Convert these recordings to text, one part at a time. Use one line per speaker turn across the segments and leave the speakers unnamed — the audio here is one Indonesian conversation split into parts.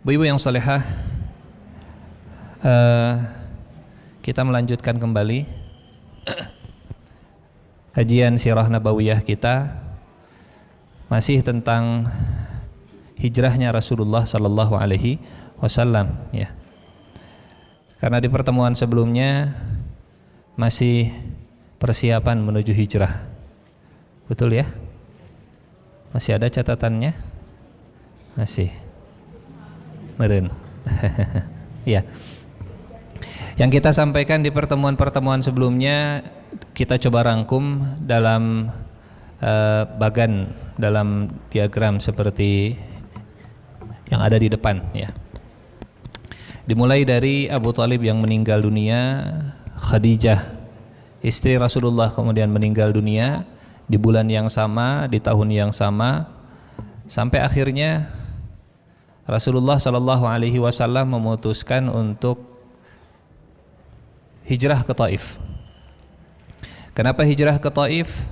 Bu-ibu yang salehah, kita melanjutkan kembali kajian sirah nabawiyah kita, masih tentang hijrahnya Rasulullah sallallahu alaihi wasallam ya. Karena di pertemuan sebelumnya masih persiapan menuju hijrah. Betul ya? Masih ada catatannya? Masih. Meren. Ya. Yang kita sampaikan di pertemuan-pertemuan sebelumnya kita coba rangkum dalam bagan, dalam diagram seperti yang ada di depan ya. Dimulai dari Abu Thalib yang meninggal dunia, Khadijah istri Rasulullah kemudian meninggal dunia di bulan yang sama, di tahun yang sama, sampai akhirnya Rasulullah sallallahu alaihi wasallam memutuskan untuk hijrah ke Taif. Kenapa hijrah ke Taif?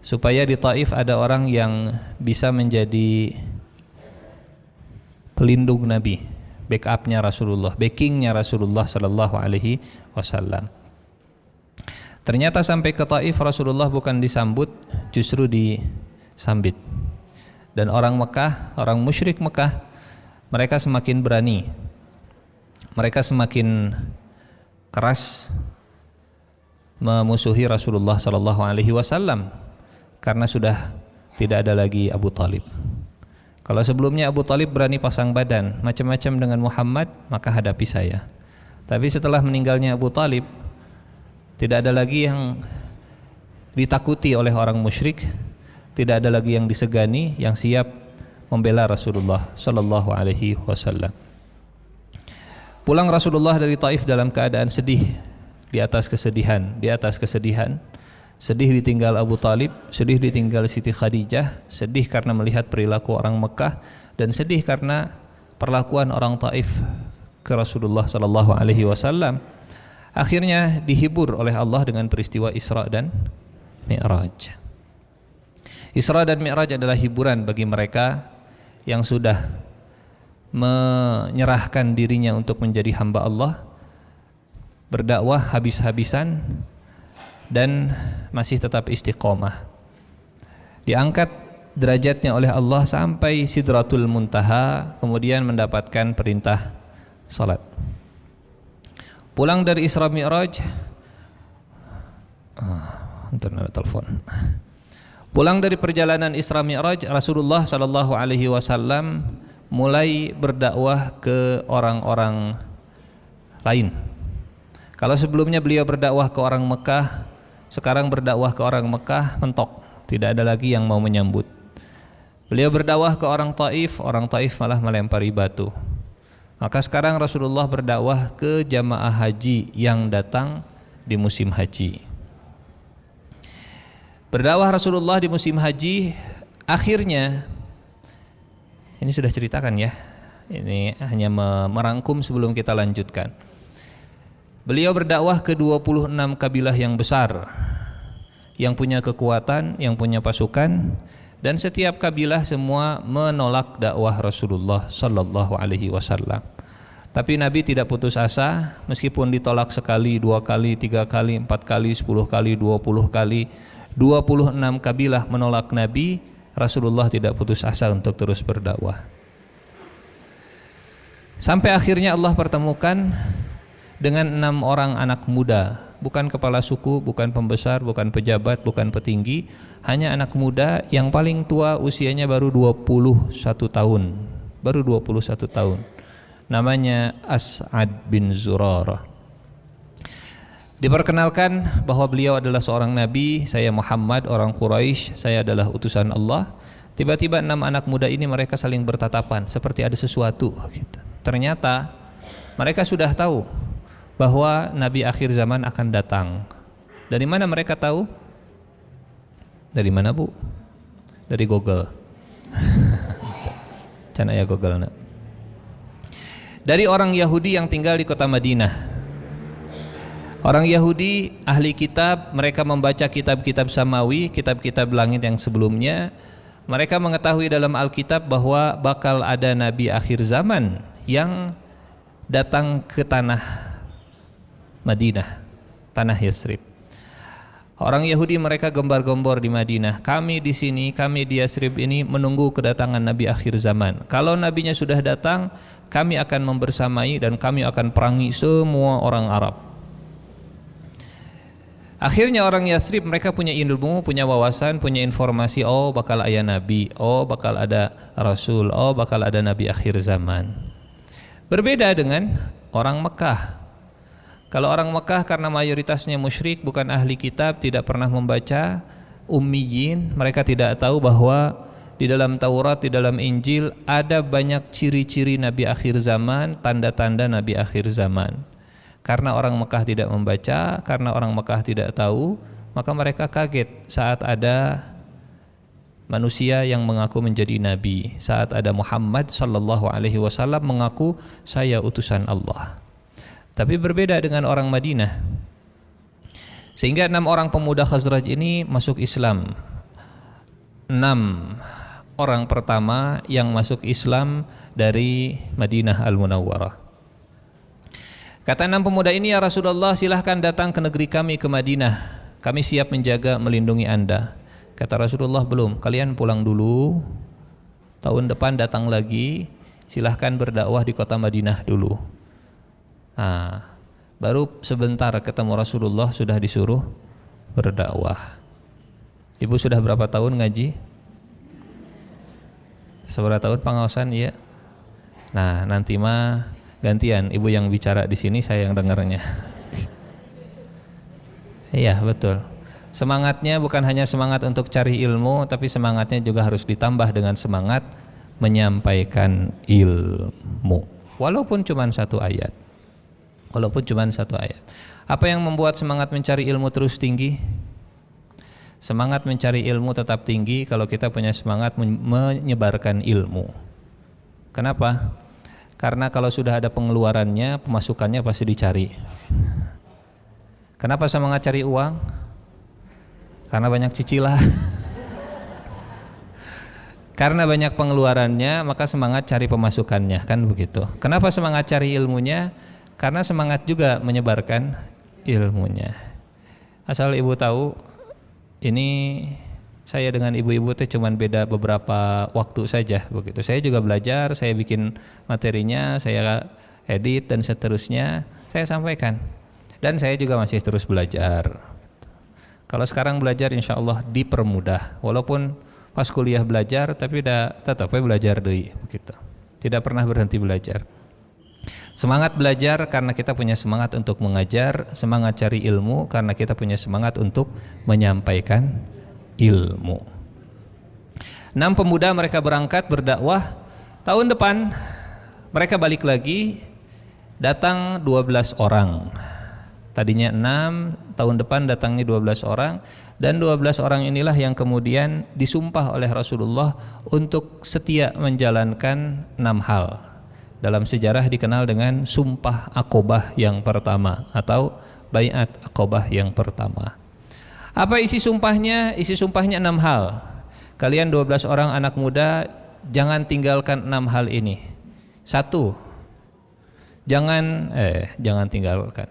Supaya di Taif ada orang yang bisa menjadi pelindung Nabi, backupnya Rasulullah, backingnya Rasulullah sallallahu alaihi wasallam. Ternyata sampai ke Taif Rasulullah bukan disambut, justru disambit. Dan orang Mekah, orang musyrik Mekah, mereka semakin berani, mereka semakin keras memusuhi Rasulullah sallallahu alaihi wasallam karena sudah tidak ada lagi Abu Thalib. Kalau sebelumnya Abu Thalib berani pasang badan macam-macam dengan Muhammad, maka hadapi saya. Tapi setelah meninggalnya Abu Thalib, tidak ada lagi yang ditakuti oleh orang musyrik, tidak ada lagi yang disegani, yang siap membela Rasulullah sallallahu alaihi wasallam. Pulang Rasulullah dari Taif dalam keadaan sedih, di atas kesedihan, sedih ditinggal Abu Thalib, sedih ditinggal Siti Khadijah, sedih karena melihat perilaku orang Mekah, dan sedih karena perlakuan orang Taif ke Rasulullah sallallahu alaihi wasallam. Akhirnya dihibur oleh Allah dengan peristiwa Isra dan Mi'raj. Isra dan Mi'raj adalah hiburan bagi mereka yang sudah menyerahkan dirinya untuk menjadi hamba Allah, berdakwah habis-habisan dan masih tetap istiqomah. Diangkat derajatnya oleh Allah sampai Sidratul Muntaha, kemudian mendapatkan perintah salat. Pulang dari Isra Mi'raj, ada telepon. Pulang dari perjalanan Isra Mi'raj, Rasulullah sallallahu alaihi wasallam mulai berdakwah ke orang-orang lain. Kalau sebelumnya beliau berdakwah ke orang Mekah, sekarang berdakwah ke orang Mekah mentok, tidak ada lagi yang mau menyambut. Beliau berdakwah ke orang Taif malah melempari batu. Maka sekarang Rasulullah berdakwah ke jamaah haji yang datang di musim haji. Berdakwah Rasulullah di musim haji, akhirnya, ini sudah ceritakan ya, ini hanya merangkum sebelum kita lanjutkan. Beliau berdakwah ke 26 kabilah yang besar, yang punya kekuatan, yang punya pasukan, dan setiap kabilah semua menolak dakwah Rasulullah sallallahu alaihi wasallam. Tapi Nabi tidak putus asa, meskipun ditolak sekali, 2 kali, 3 kali, 4 kali, 10 kali, 20 kali, 26 kabilah menolak Nabi, Rasulullah tidak putus asa untuk terus berdakwah. Sampai akhirnya Allah pertemukan dengan 6 orang anak muda, bukan kepala suku, bukan pembesar, bukan pejabat, bukan petinggi, hanya anak muda yang paling tua usianya baru 21 tahun. Baru 21 tahun. Namanya As'ad bin Zurarah. Diperkenalkan bahwa beliau adalah seorang nabi, saya Muhammad, orang Quraisy, saya adalah utusan Allah. Tiba-tiba 6 anak muda ini mereka saling bertatapan seperti ada sesuatu gitu. Ternyata mereka sudah tahu bahwa nabi akhir zaman akan datang. Dari mana mereka tahu? Dari mana, Bu? Dari Google. Cana ya Google nak. Dari orang Yahudi yang tinggal di kota Madinah. Orang Yahudi ahli kitab, mereka membaca kitab-kitab samawi, kitab-kitab langit yang sebelumnya, Mereka mengetahui dalam Alkitab bahwa bakal ada nabi akhir zaman yang datang ke tanah Madinah, tanah Yasrib. Orang Yahudi mereka gembar-gembor di Madinah. Kami di sini, kami di Yasrib ini menunggu kedatangan nabi akhir zaman. Kalau nabinya sudah datang, kami akan membersamai dan kami akan perangi semua orang Arab. Akhirnya orang Yasrib mereka punya ilmu, punya wawasan, punya informasi, oh bakal ada nabi, oh bakal ada rasul, oh bakal ada nabi akhir zaman. Berbeda dengan orang Mekah. Kalau orang Mekah karena mayoritasnya musyrik, bukan ahli kitab, tidak pernah membaca, ummiyin, mereka tidak tahu bahwa di dalam Taurat, di dalam Injil ada banyak ciri-ciri nabi akhir zaman, tanda-tanda nabi akhir zaman. Karena orang Mekah tidak membaca, karena orang Mekah tidak tahu, maka mereka kaget saat ada manusia yang mengaku menjadi nabi, saat ada Muhammad sallallahu alaihi wasallam mengaku saya utusan Allah. Tapi berbeda dengan orang Madinah. Sehingga 6 orang pemuda Khazraj ini masuk Islam. 6 orang pertama yang masuk Islam dari Madinah Al-Munawwarah. Kata 6 pemuda ini, ya Rasulullah, silahkan datang ke negeri kami, ke Madinah. Kami siap menjaga, melindungi Anda. Kata Rasulullah, belum, kalian pulang dulu. Tahun depan datang lagi, silahkan berdakwah di kota Madinah dulu. Nah, baru sebentar ketemu Rasulullah sudah disuruh berdakwah. Ibu sudah berapa tahun ngaji? Seberapa tahun pengawasan? Iya. Nah, nanti mah gantian, ibu yang bicara di sini, saya yang dengarnya. Iya, betul. Semangatnya bukan hanya semangat untuk cari ilmu, tapi semangatnya juga harus ditambah dengan semangat menyampaikan ilmu. Walaupun cuma 1 ayat. Walaupun cuma 1 ayat. Apa yang membuat semangat mencari ilmu terus tinggi? Semangat mencari ilmu tetap tinggi kalau kita punya semangat menyebarkan ilmu. Kenapa? Karena kalau sudah ada pengeluarannya, pemasukannya pasti dicari. Kenapa semangat cari uang? Karena banyak cicilan. Karena banyak pengeluarannya, maka semangat cari pemasukannya, kan begitu. Kenapa semangat cari ilmunya? Karena semangat juga menyebarkan ilmunya. Asal ibu tahu, ini saya dengan ibu-ibu itu cuma beda beberapa waktu saja begitu. Saya juga belajar, saya bikin materinya, saya edit dan seterusnya, saya sampaikan. Dan saya juga masih terus belajar. Kalau sekarang belajar insya Allah dipermudah. Walaupun pas kuliah belajar, tapi tetap belajar deui begitu. Tidak pernah berhenti belajar. Semangat belajar karena kita punya semangat untuk mengajar, semangat cari ilmu karena kita punya semangat untuk menyampaikan ilmu. 6 pemuda mereka berangkat berdakwah. Tahun depan mereka balik lagi, datang 12 orang. Tadinya 6, tahun depan datangnya 12 orang. Dan 12 orang inilah yang kemudian disumpah oleh Rasulullah untuk setia menjalankan 6 hal. Dalam sejarah dikenal dengan sumpah Aqobah yang pertama atau Baiat Aqobah yang pertama. Apa isi sumpahnya? Isi sumpahnya 6 hal. Kalian 12 orang anak muda, jangan tinggalkan 6 hal ini. 1. Jangan tinggalkan.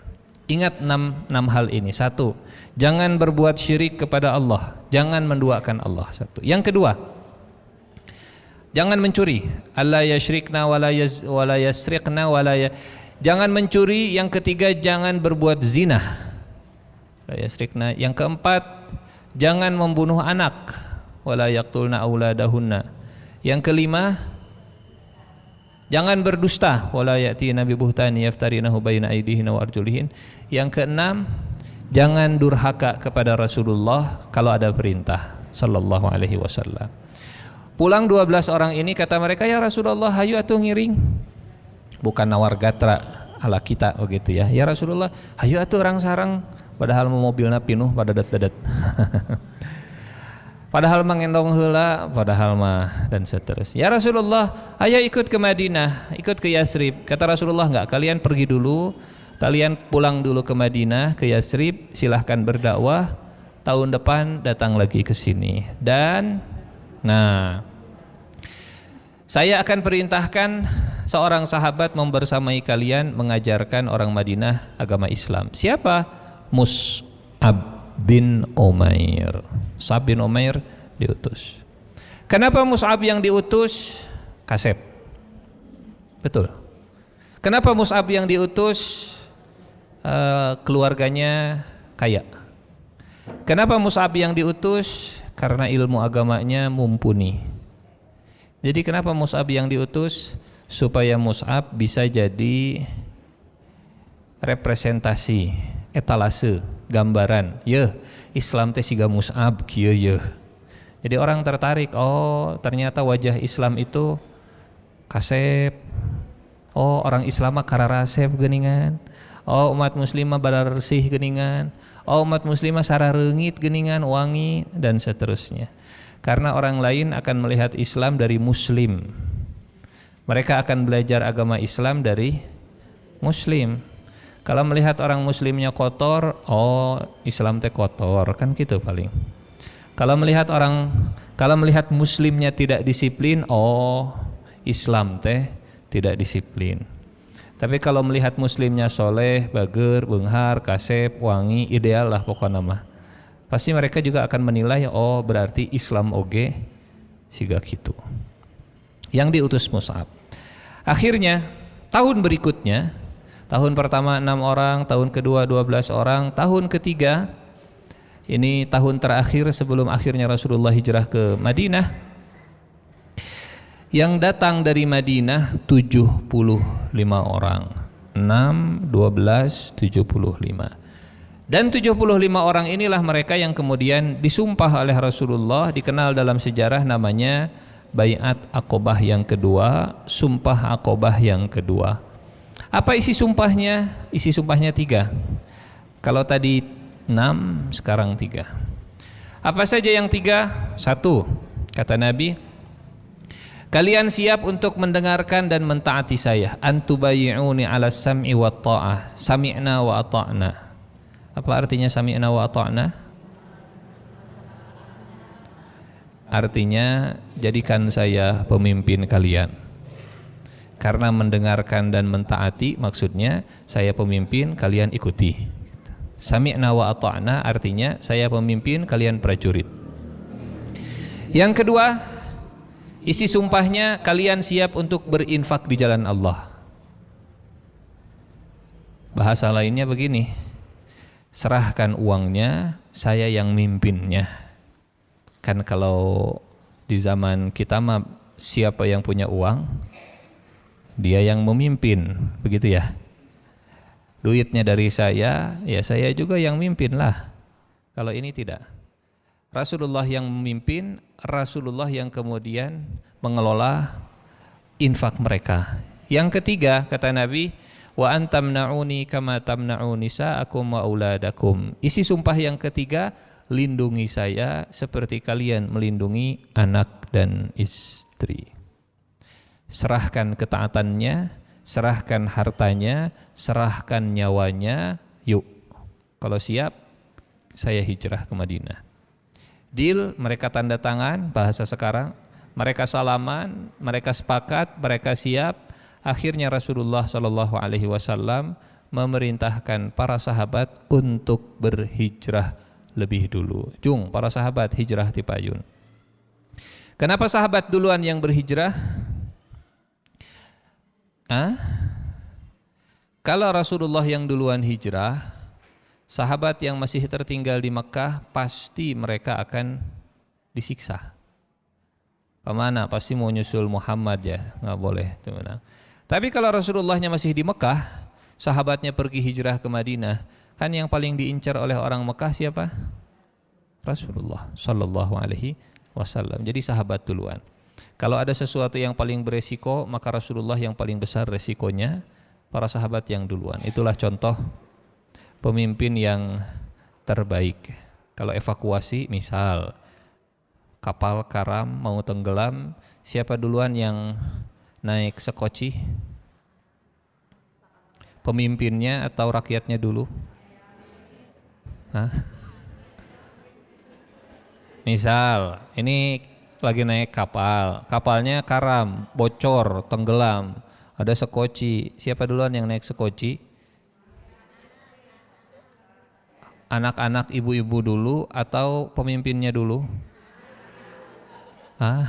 Ingat 6 hal ini. 1. Jangan berbuat syirik kepada Allah. Jangan menduakan Allah. 1. Yang kedua, jangan mencuri. Alla yasyrikna wala yasriqna jangan mencuri. Yang ketiga, jangan berbuat zina. La yasrikna. Yang keempat, jangan membunuh anak. Wala yaqtulna auladahunna. Yang kelima, jangan berdusta. Wala ya'tina bi buhtani yaftarinahu baina aydihinna wa arjulihin. Yang keenam, jangan durhaka kepada Rasulullah kalau ada perintah sallallahu alaihi wasallam. Pulang 12 orang ini, kata mereka, ya Rasulullah, hayu atuh ngiring. Bukan nawar gatra ala kita begitu ya. Ya Rasulullah, hayu atuh orang sarang. Padahal mobilna pinuh pada dadet. Padahal mengendong heula, padahal mah dan seterusnya. Ya Rasulullah, ayo ikut ke Madinah, ikut ke Yasrib. Kata Rasulullah, enggak, kalian pergi dulu, kalian pulang dulu ke Madinah, ke Yasrib, silahkan berdakwah. Tahun depan datang lagi ke sini. Dan Nah, saya akan perintahkan seorang sahabat membersamai kalian mengajarkan orang Madinah agama Islam. Siapa? Mus'ab bin Umair. Mus'ab bin Umair diutus. Kenapa Mus'ab yang diutus? Kasep. Betul. Kenapa Mus'ab yang diutus? Keluarganya kaya. Kenapa Mus'ab yang diutus? Karena ilmu agamanya mumpuni. Jadi kenapa Mus'ab yang diutus? Supaya Mus'ab bisa jadi representasi, etalase, gambaran. Islam teh siga Mus'ab kieu yeuh. Jadi orang tertarik, oh ternyata wajah Islam itu kasep. Oh orang Islam mah kararasep geuningan. Oh umat muslimah bararsih geuningan. Oh umat muslimah sarareungit geuningan wangi dan seterusnya. Karena orang lain akan melihat Islam dari muslim. Mereka akan belajar agama Islam dari muslim. Kalau melihat orang muslimnya kotor, oh Islam teh kotor, kan gitu paling. Kalau melihat muslimnya tidak disiplin, oh Islam teh tidak disiplin. Tapi kalau melihat muslimnya soleh, bager, beunghar, kasep, wangi, ideal lah pokoknya mah. Pasti mereka juga akan menilai, oh berarti Islam oge siga kitu. Yang diutus Mus'ab. Akhirnya tahun berikutnya, tahun pertama 6 orang, tahun kedua 12 orang, tahun ketiga, ini tahun terakhir sebelum akhirnya Rasulullah hijrah ke Madinah. Yang datang dari Madinah 75 orang. 6, 12, 75. Dan 75 orang inilah mereka yang kemudian disumpah oleh Rasulullah, dikenal dalam sejarah namanya Bai'at Aqobah yang kedua, Sumpah Aqobah yang kedua. Apa isi sumpahnya? Isi sumpahnya 3. Kalau tadi 6, sekarang 3. Apa saja yang 3? 1, kata Nabi, kalian siap untuk mendengarkan dan mentaati saya. Antubayi'uni ala sam'i wa ta'ah. Sami'na wa ata'na. Apa artinya sami'na wa ata'na? Artinya jadikan saya pemimpin kalian. Karena mendengarkan dan mentaati maksudnya saya pemimpin, kalian ikuti. Sami'na wa ata'na artinya saya pemimpin, kalian prajurit. Yang kedua, isi sumpahnya kalian siap untuk berinfak di jalan Allah. Bahasa lainnya begini, serahkan uangnya, saya yang mimpinnya. Kan kalau di zaman kita mah siapa yang punya uang, dia yang memimpin, begitu ya. Duitnya dari saya, ya saya juga yang mimpin lah. Kalau ini tidak. Rasulullah yang memimpin, Rasulullah yang kemudian mengelola infak mereka. Yang ketiga, kata Nabi, wa antamna'uni kama tamna'u nisa'akum wa auladakum. Isi sumpah yang ketiga, lindungi saya seperti kalian melindungi anak dan istri. Serahkan ketaatannya, serahkan hartanya, serahkan nyawanya, yuk. Kalau siap, saya hijrah ke Madinah. Deal, mereka tanda tangan, bahasa sekarang, mereka salaman, mereka sepakat, mereka siap. Akhirnya Rasulullah SAW memerintahkan para sahabat untuk berhijrah lebih dulu. Jung, para sahabat hijrah ti payun. Kenapa sahabat duluan yang berhijrah? Kalau Rasulullah yang duluan hijrah, sahabat yang masih tertinggal di Mekah pasti mereka akan disiksa. Kemana? Pasti mau nyusul Muhammad ya, nggak boleh. Tapi kalau Rasulullahnya masih di Mekah, sahabatnya pergi hijrah ke Madinah, kan yang paling diincar oleh orang Mekah siapa? Rasulullah Sallallahu Alaihi Wasallam. Jadi sahabat duluan. Kalau ada sesuatu yang paling beresiko, maka Rasulullah yang paling besar resikonya, para sahabat yang duluan. Itulah contoh pemimpin yang terbaik. Kalau evakuasi, misal kapal karam mau tenggelam, siapa duluan yang naik sekoci? Pemimpinnya atau rakyatnya dulu? Misal ini lagi naik kapal, kapalnya karam, bocor, tenggelam, ada sekoci. Siapa duluan yang naik sekoci? Anak-anak, ibu-ibu dulu atau pemimpinnya dulu? Ah,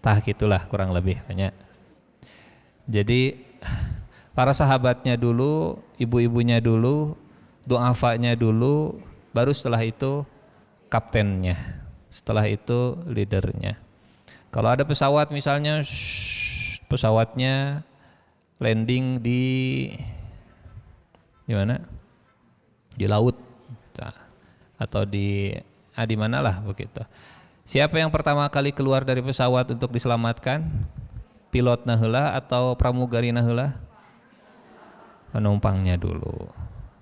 tah gitulah kurang lebih banyak. Jadi para sahabatnya dulu, ibu-ibunya dulu, du'afanya dulu, baru setelah itu kaptennya, setelah itu leadernya. Kalau ada pesawat misalnya, pesawatnya landing di mana? Di laut, atau di mana lah begitu. Siapa yang pertama kali keluar dari pesawat untuk diselamatkan? Pilot heula atau pramugari heula? Penumpangnya dulu.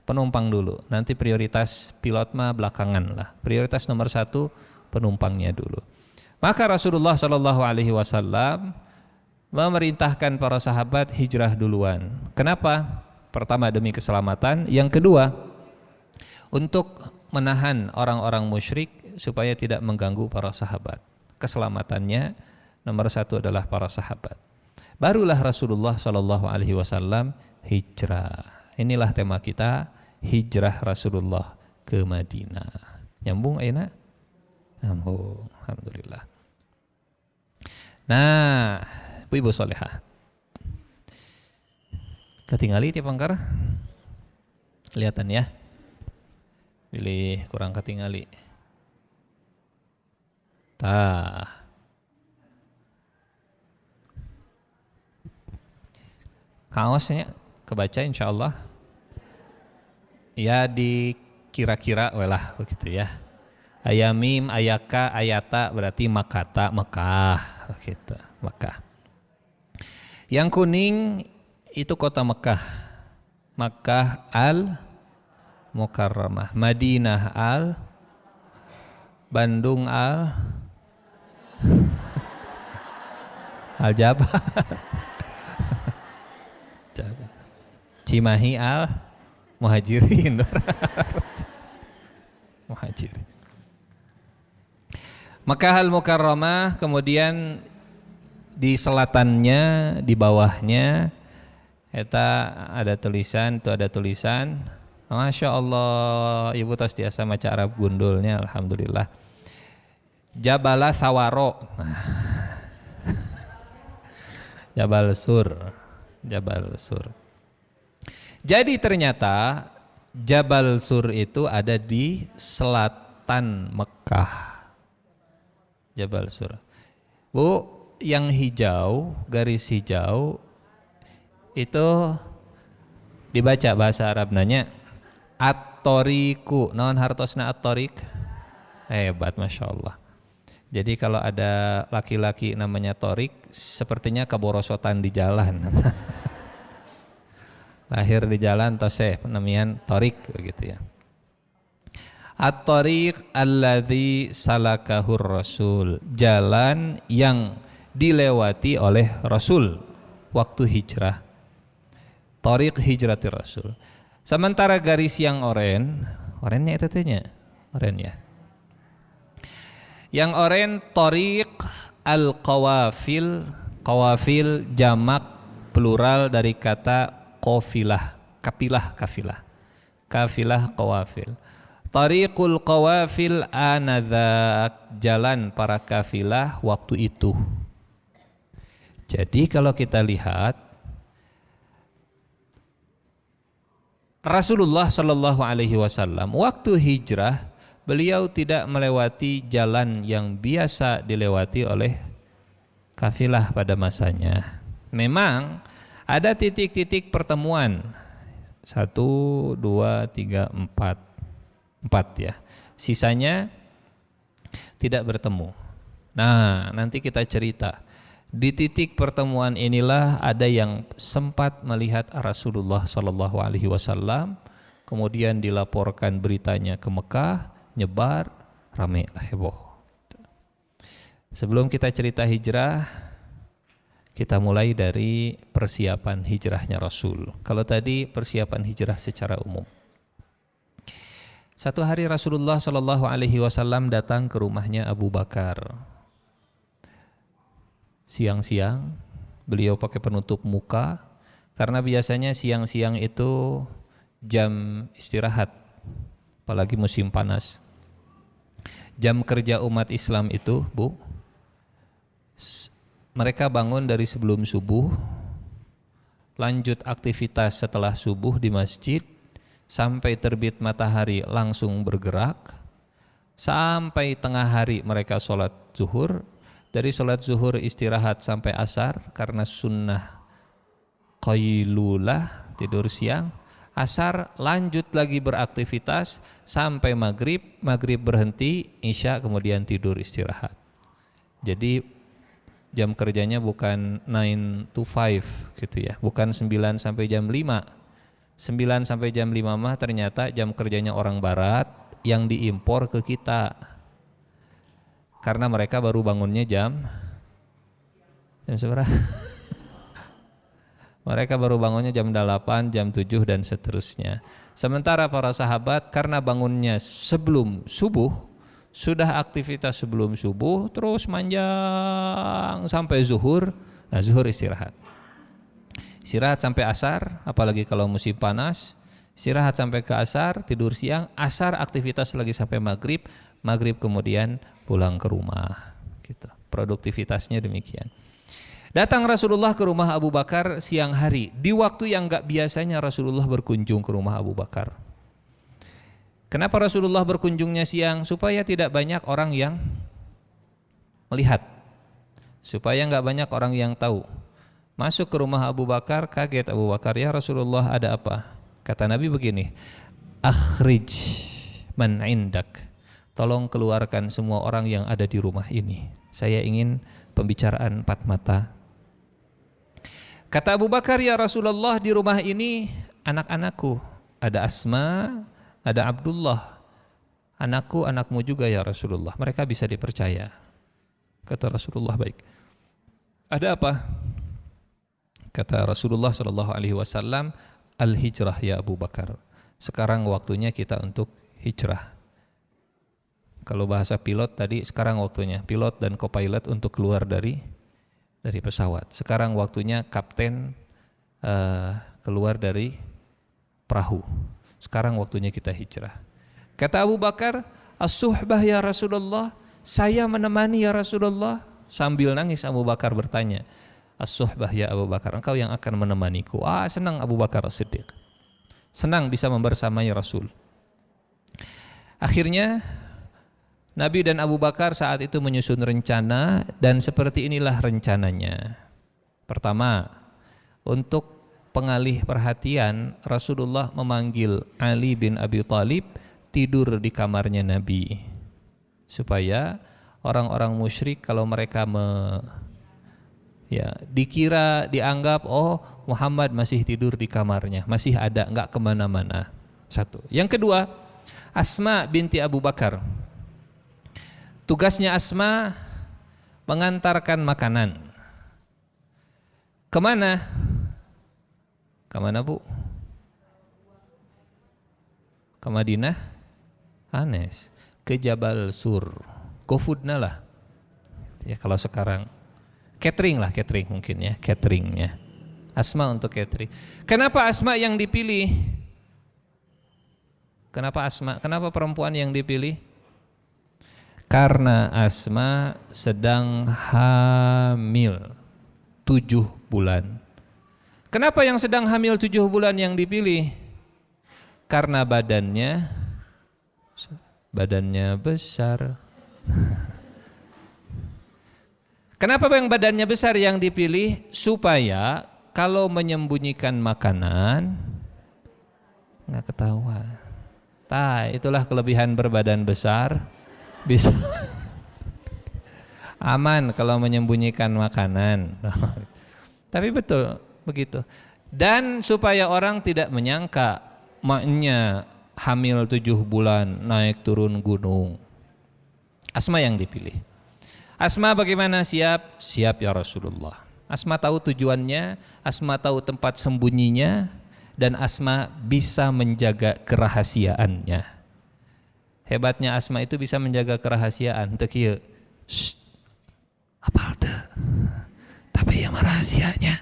Penumpang dulu. Nanti prioritas pilot mah belakangan lah. Prioritas nomor 1 penumpangnya dulu. Maka Rasulullah Shallallahu Alaihi Wasallam memerintahkan para sahabat hijrah duluan. Kenapa? Pertama demi keselamatan. Yang kedua untuk menahan orang-orang musyrik supaya tidak mengganggu para sahabat. Keselamatannya nomor 1 adalah para sahabat. Barulah Rasulullah Shallallahu Alaihi Wasallam hijrah. Inilah tema kita, hijrah Rasulullah ke Madinah. Nyambung ayeuna? Nyambung, alhamdulillah. Nah, ibu solehah, ketinggali tiap angkar? Kelihatan ya? Pilih kurang ketinggali. Tah. Kaosnya kebaca insyaallah. Ya dikira-kira welah begitu ya. Aya mim, ayaka, ayata berarti makata, Mekah begitu, Mekah. Yang kuning itu kota Mekah. Makkah al Mukarramah, Madinah al, Bandung al Al-Jabar, Cimahi al Muhajirin. Muhajirin. Makkah al-Mukarramah, kemudian di selatannya, di bawahnya eta ada tulisan, itu ada tulisan. Masya Allah, ibu tas biasa maca Arab gundulnya, alhamdulillah. Jabal Sawaro. Jabal Sur. Jabal Sur. Jadi ternyata Jabal Sur itu ada di selatan Mekah. Jabal Sur. Bu, yang hijau, garis hijau itu dibaca bahasa Arab nanya at-tariqu. Naon hartosna at-tariq? Hebat, Masya Allah. Jadi kalau ada laki-laki namanya Torik, sepertinya keborosotan di jalan. Lahir di jalan toseh, penamian Torik begitu ya. At-tariq alladzi salakahur rasul, jalan yang dilewati oleh Rasul waktu hijrah. Tariq hijrati Rasul. Sementara garis yang orennya itu tehnya, oren ya. Yang oren tariq al-qawafil, qawafil jamak plural dari kata qafilah, kafilah. Kafilah qawafil. Tariqul qawafil anadzak, jalan para kafilah waktu itu. Jadi kalau kita lihat Rasulullah Shallallahu Alaihi Wasallam waktu hijrah, beliau tidak melewati jalan yang biasa dilewati oleh kafilah pada masanya. Memang ada titik-titik pertemuan 1, 2, 3, 4 ya. Sisanya tidak bertemu. Nah, nanti kita cerita. Di titik pertemuan inilah ada yang sempat melihat Rasulullah Shallallahu Alaihi Wasallam, kemudian dilaporkan beritanya ke Mekah, nyebar, rame lah, heboh. Sebelum kita cerita hijrah, kita mulai dari persiapan hijrahnya Rasul. Kalau tadi persiapan hijrah secara umum. Satu hari Rasulullah Shallallahu Alaihi Wasallam datang ke rumahnya Abu Bakar. Siang-siang, beliau pakai penutup muka karena biasanya siang-siang itu jam istirahat, apalagi musim panas. Jam kerja umat Islam itu, Bu, mereka bangun dari sebelum subuh, lanjut aktivitas setelah subuh di masjid, sampai terbit matahari langsung bergerak, sampai tengah hari mereka sholat zuhur, dari sholat zuhur istirahat sampai asar karena sunnah qailulah, tidur siang, asar lanjut lagi beraktivitas sampai maghrib, maghrib berhenti, isya kemudian tidur istirahat. Jadi jam kerjanya bukan 9 to 5 gitu ya, bukan 9 sampai jam 5. 9 sampai jam 5 mah ternyata jam kerjanya orang barat yang diimpor ke kita. Karena mereka baru bangunnya jam seberapa? Mereka baru bangunnya jam 8, jam 7 dan seterusnya. Sementara para sahabat karena bangunnya sebelum subuh, sudah aktivitas sebelum subuh, terus manjang sampai zuhur, nah zuhur istirahat. Istirahat sampai asar, apalagi kalau musim panas, istirahat sampai ke asar, tidur siang, asar aktivitas lagi sampai maghrib, maghrib kemudian pulang ke rumah. Gitu. Produktivitasnya demikian. Datang Rasulullah ke rumah Abu Bakar siang hari, di waktu yang enggak biasanya Rasulullah berkunjung ke rumah Abu Bakar. Kenapa Rasulullah berkunjungnya siang? Supaya tidak banyak orang yang melihat, supaya enggak banyak orang yang tahu. Masuk ke rumah Abu Bakar, kaget Abu Bakar, ya Rasulullah ada apa? Kata Nabi begini, akhrij man indak, tolong keluarkan semua orang yang ada di rumah ini. Saya ingin pembicaraan 4 mata. Kata Abu Bakar, ya Rasulullah di rumah ini anak-anakku, ada Asma, ada Abdullah, anakku, anakmu juga ya Rasulullah, mereka bisa dipercaya. Kata Rasulullah, baik. Ada apa? Kata Rasulullah Shallallahu Alaihi Wasallam, al-hijrah ya Abu Bakar. Sekarang waktunya kita untuk hijrah. Kalau bahasa pilot tadi, sekarang waktunya pilot dan co-pilot untuk keluar dari pesawat. Sekarang waktunya kapten keluar dari perahu. Sekarang waktunya kita hijrah. Kata Abu Bakar, as-suhbah ya Rasulullah, saya menemani ya Rasulullah. Sambil nangis Abu Bakar bertanya, as-suhbah ya Abu Bakar, engkau yang akan menemaniku. Senang Abu Bakar As-Siddiq, senang bisa membersamai Rasul. Akhirnya Nabi dan Abu Bakar saat itu menyusun rencana, dan seperti inilah rencananya. Pertama, untuk pengalih perhatian, Rasulullah memanggil Ali bin Abi Thalib tidur di kamarnya Nabi, supaya orang-orang musyrik kalau mereka dikira, dianggap, oh Muhammad masih tidur di kamarnya, masih ada, enggak kemana-mana. Satu. Yang kedua, Asma binti Abu Bakar, tugasnya Asma mengantarkan makanan. Kemana? Kemana Bu? Ke Madinah? Anes. Ke Jabal Sur. GoFoodna lah. Ya kalau sekarang catering lah, catering mungkin ya, cateringnya. Asma untuk catering. Kenapa Asma yang dipilih? Kenapa Asma? Kenapa perempuan yang dipilih? Karena Asma sedang hamil 7 bulan. Kenapa yang sedang hamil 7 bulan yang dipilih? Karena badannya besar. Kenapa yang badannya besar yang dipilih? Supaya kalau menyembunyikan makanan nggak ketahuan. Itulah kelebihan berbadan besar, bisa aman kalau menyembunyikan makanan. Tapi betul begitu. Dan supaya orang tidak menyangka maknya hamil 7 bulan naik turun gunung. Asma yang dipilih. Asma bagaimana? Siap? Siap ya Rasulullah. Asma tahu tujuannya, Asma tahu tempat sembunyinya, dan Asma bisa menjaga kerahasiaannya. Hebatnya Asma itu bisa menjaga kerahasiaan. Teu kieu. Apal teu. Tapi yang rahasianya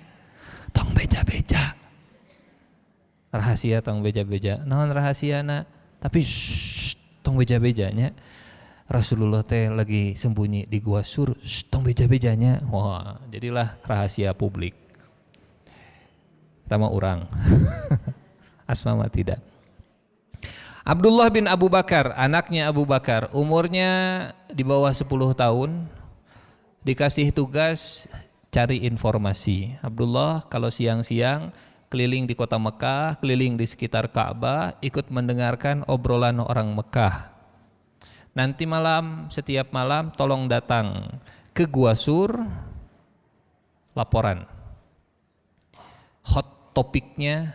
tong beja-beja. Rahasia tong beja-beja. Naon rahasiana? Tapi tong beja-bejanya. Rasulullah teh lagi sembunyi di gua Sur, tong beja-bejanya. Wah, jadilah rahasia publik. Tama orang. Asma mah tidak. Abdullah bin Abu Bakar, anaknya Abu Bakar, umurnya di bawah 10 tahun, dikasih tugas cari informasi. Abdullah kalau siang-siang keliling di kota Mekah, keliling di sekitar Ka'bah, ikut mendengarkan obrolan orang Mekah. Nanti malam, setiap malam tolong datang ke Gua Sur, laporan. Hot topiknya,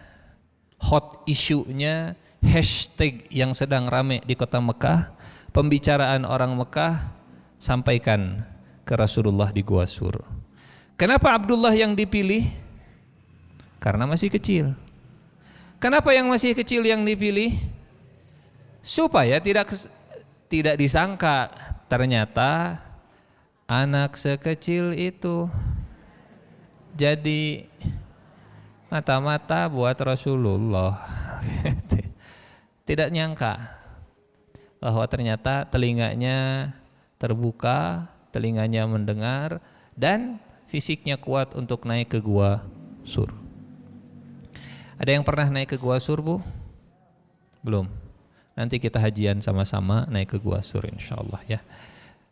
hot isunya, hashtag yang sedang rame di kota Mekah, pembicaraan orang Mekah, sampaikan ke Rasulullah di Gua Sur. Kenapa Abdullah yang dipilih? Karena masih kecil. Kenapa yang masih kecil yang dipilih? Supaya tidak disangka ternyata anak sekecil itu jadi mata-mata buat Rasulullah. Tidak nyangka bahwa ternyata telinganya terbuka, telinganya mendengar, dan fisiknya kuat untuk naik ke Gua Sur. Ada yang pernah naik ke Gua Sur, Bu? Belum. Nanti kita hajian sama-sama naik ke Gua Sur insyaallah ya.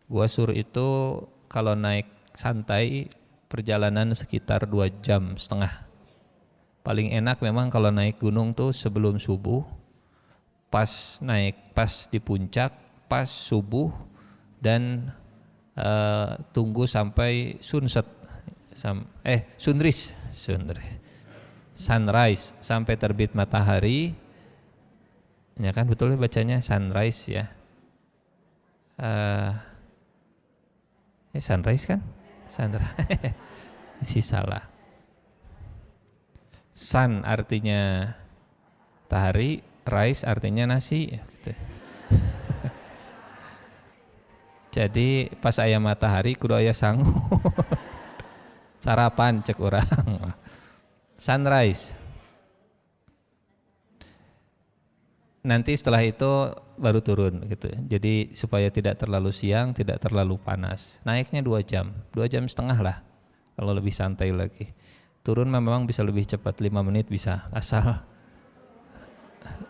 Gua Sur itu kalau naik santai perjalanan sekitar 2,5 jam. Paling enak memang kalau naik gunung tuh sebelum subuh, pas di puncak, pas subuh, dan tunggu sampai sunrise sampai terbit matahari. Ya kan betulnya bacanya sunrise ya. Sunrise kan? Sunrise. Si salah. Sun artinya matahari, rice artinya nasi gitu. Jadi pas aya matahari kudu aya sangu. Sarapan cek urang. Sunrise. Nanti setelah itu baru turun gitu. Jadi supaya tidak terlalu siang, tidak terlalu panas. Naiknya 2 jam, 2,5 jam lah kalau lebih santai lagi. Turun memang bisa lebih cepat, 5 menit bisa, asal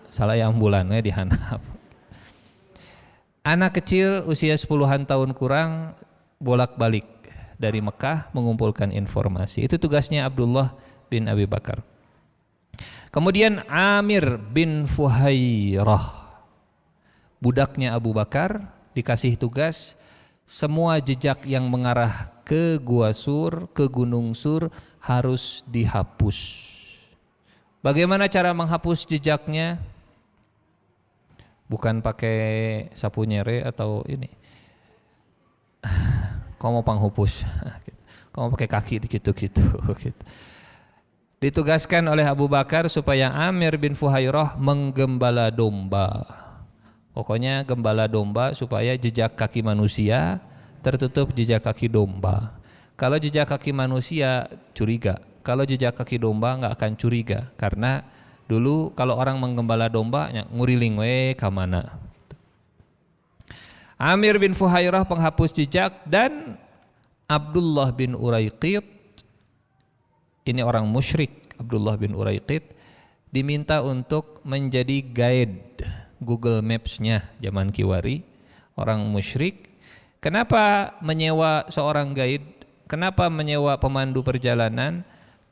salah yang ambulannya dihanap. Anak kecil usia 10-an tahun kurang bolak-balik dari Mekah mengumpulkan informasi. Itu tugasnya Abdullah bin Abi Bakar. Kemudian Amir bin Fuhairah, budaknya Abu Bakar, dikasih tugas semua jejak yang mengarah ke Gua Sur, ke Gunung Sur harus dihapus. Bagaimana cara menghapus jejaknya? Bukan pakai sapu nyere atau ini. Kau mau panghapus? Kau mau pakai kaki gitu-gitu. Ditugaskan oleh Abu Bakar supaya Amir bin Fuhairah menggembala domba. Pokoknya gembala domba supaya jejak kaki manusia tertutup jejak kaki domba. Kalau jejak kaki manusia curiga, kalau jejak kaki domba nggak akan curiga, karena dulu kalau orang menggembala domba nguriling we ka mana. Amir bin Fuhairah penghapus jejak, dan Abdullah bin Uraiqit, ini orang musyrik, Abdullah bin Uraiqit diminta untuk menjadi guide Google Maps-nya zaman Kiwari, orang musyrik. Kenapa menyewa seorang guide? Kenapa menyewa pemandu perjalanan?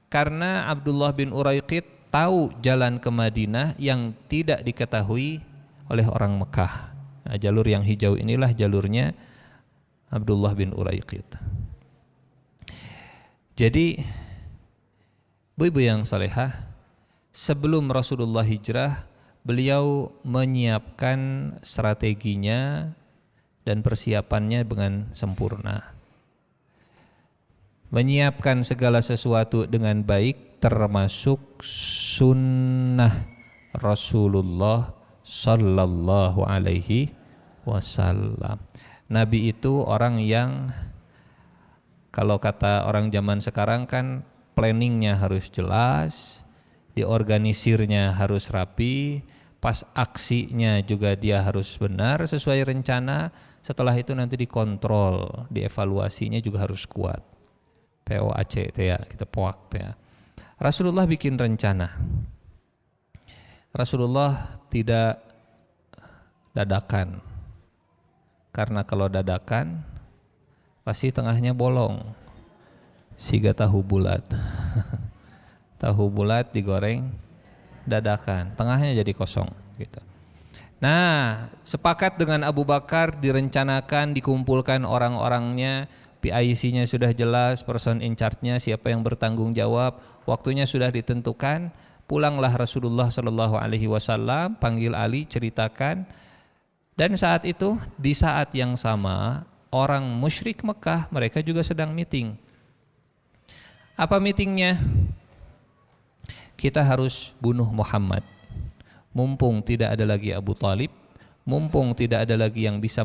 Karena Abdullah bin Uraiqit tahu jalan ke Madinah yang tidak diketahui oleh orang Mekah. Nah, jalur yang hijau inilah jalurnya Abdullah bin Uraiqit. Jadi ibu-ibu yang salehah, sebelum Rasulullah hijrah, beliau menyiapkan strateginya dan persiapannya dengan sempurna. Menyiapkan segala sesuatu dengan baik, termasuk sunnah Rasulullah sallallahu alaihi wasallam. Nabi itu orang yang, kalau kata orang zaman sekarang kan, planningnya harus jelas, diorganisirnya harus rapi, pas aksinya juga dia harus benar sesuai rencana. Setelah itu nanti dikontrol, dievaluasinya juga harus kuat. POAC ya, kita POAC ya. Rasulullah bikin rencana. Rasulullah tidak dadakan. Karena kalau dadakan pasti tengahnya bolong. Siga tahu bulat. Tahu bulat digoreng dadakan, tengahnya jadi kosong gitu. Nah, sepakat dengan Abu Bakar, direncanakan, dikumpulkan orang-orangnya, PIC-nya sudah jelas, person in charge-nya siapa yang bertanggung jawab, waktunya sudah ditentukan. Pulanglah Rasulullah Shallallahu Alaihi Wasallam, panggil Ali, ceritakan. Dan saat itu, di saat yang sama, orang musyrik Mekah mereka juga sedang meeting. Apa meetingnya? Kita harus bunuh Muhammad. Mumpung tidak ada lagi Abu Talib, mumpung tidak ada lagi yang bisa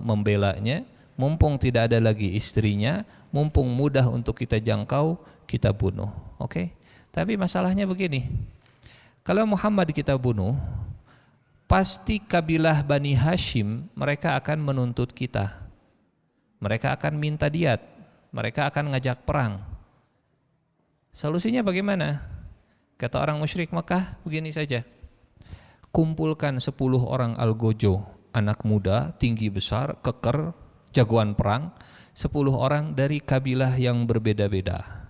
membelanya, mumpung tidak ada lagi istrinya, mumpung mudah untuk kita jangkau, kita bunuh. Oke? Tapi masalahnya begini, kalau Muhammad kita bunuh, pasti kabilah Bani Hashim mereka akan menuntut kita. Mereka akan minta diat, mereka akan ngajak perang. Solusinya bagaimana? Kata orang musyrik Mekah, begini saja. Kumpulkan 10 orang algojo, anak muda, tinggi besar, keker, jagoan perang, 10 orang dari kabilah yang berbeda-beda.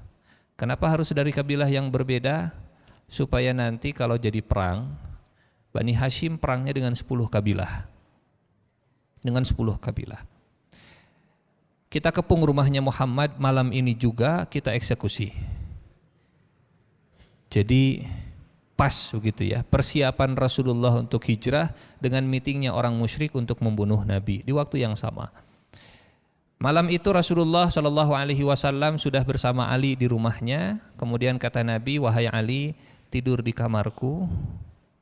Kenapa harus dari kabilah yang berbeda? Supaya nanti kalau jadi perang, Bani Hashim perangnya dengan 10 kabilah. Dengan 10 kabilah. Kita kepung rumahnya Muhammad, malam ini juga kita eksekusi. Jadi pas begitu ya, persiapan Rasulullah untuk hijrah dengan meetingnya orang musyrik untuk membunuh Nabi di waktu yang sama. Malam itu Rasulullah Shallallahu Alaihi Wasallam sudah bersama Ali di rumahnya. Kemudian kata Nabi, wahai Ali, tidur di kamarku,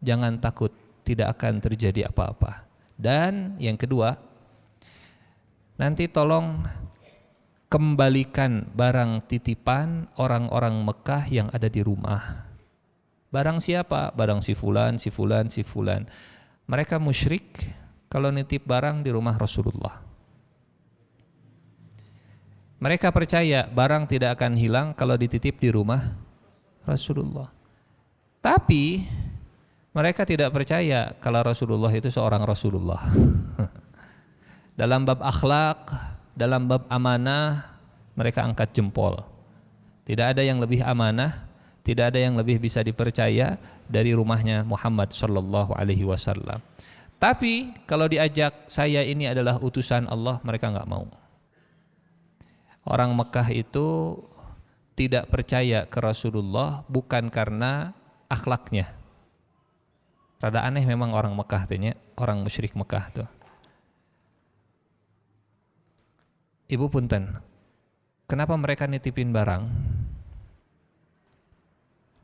jangan takut, tidak akan terjadi apa-apa. Dan yang kedua, nanti tolong kembalikan barang titipan orang-orang Mekah yang ada di rumah. Barang siapa? Barang si fulan, si fulan, si fulan. Mereka musyrik kalau nitip barang di rumah Rasulullah. Mereka percaya barang tidak akan hilang kalau dititip di rumah Rasulullah. Tapi mereka tidak percaya kalau Rasulullah itu seorang Rasulullah. Dalam bab akhlak, dalam bab amanah, mereka angkat jempol. Tidak ada yang lebih amanah, tidak ada yang lebih bisa dipercaya dari rumahnya Muhammad sallallahu alaihi wasallam. Tapi kalau diajak, saya ini adalah utusan Allah, mereka enggak mau. Orang Mekah itu tidak percaya ke Rasulullah bukan karena akhlaknya. Rada aneh memang orang Mekah tuh, orang musyrik Mekah tuh. Ibu punten, kenapa mereka nitipin barang?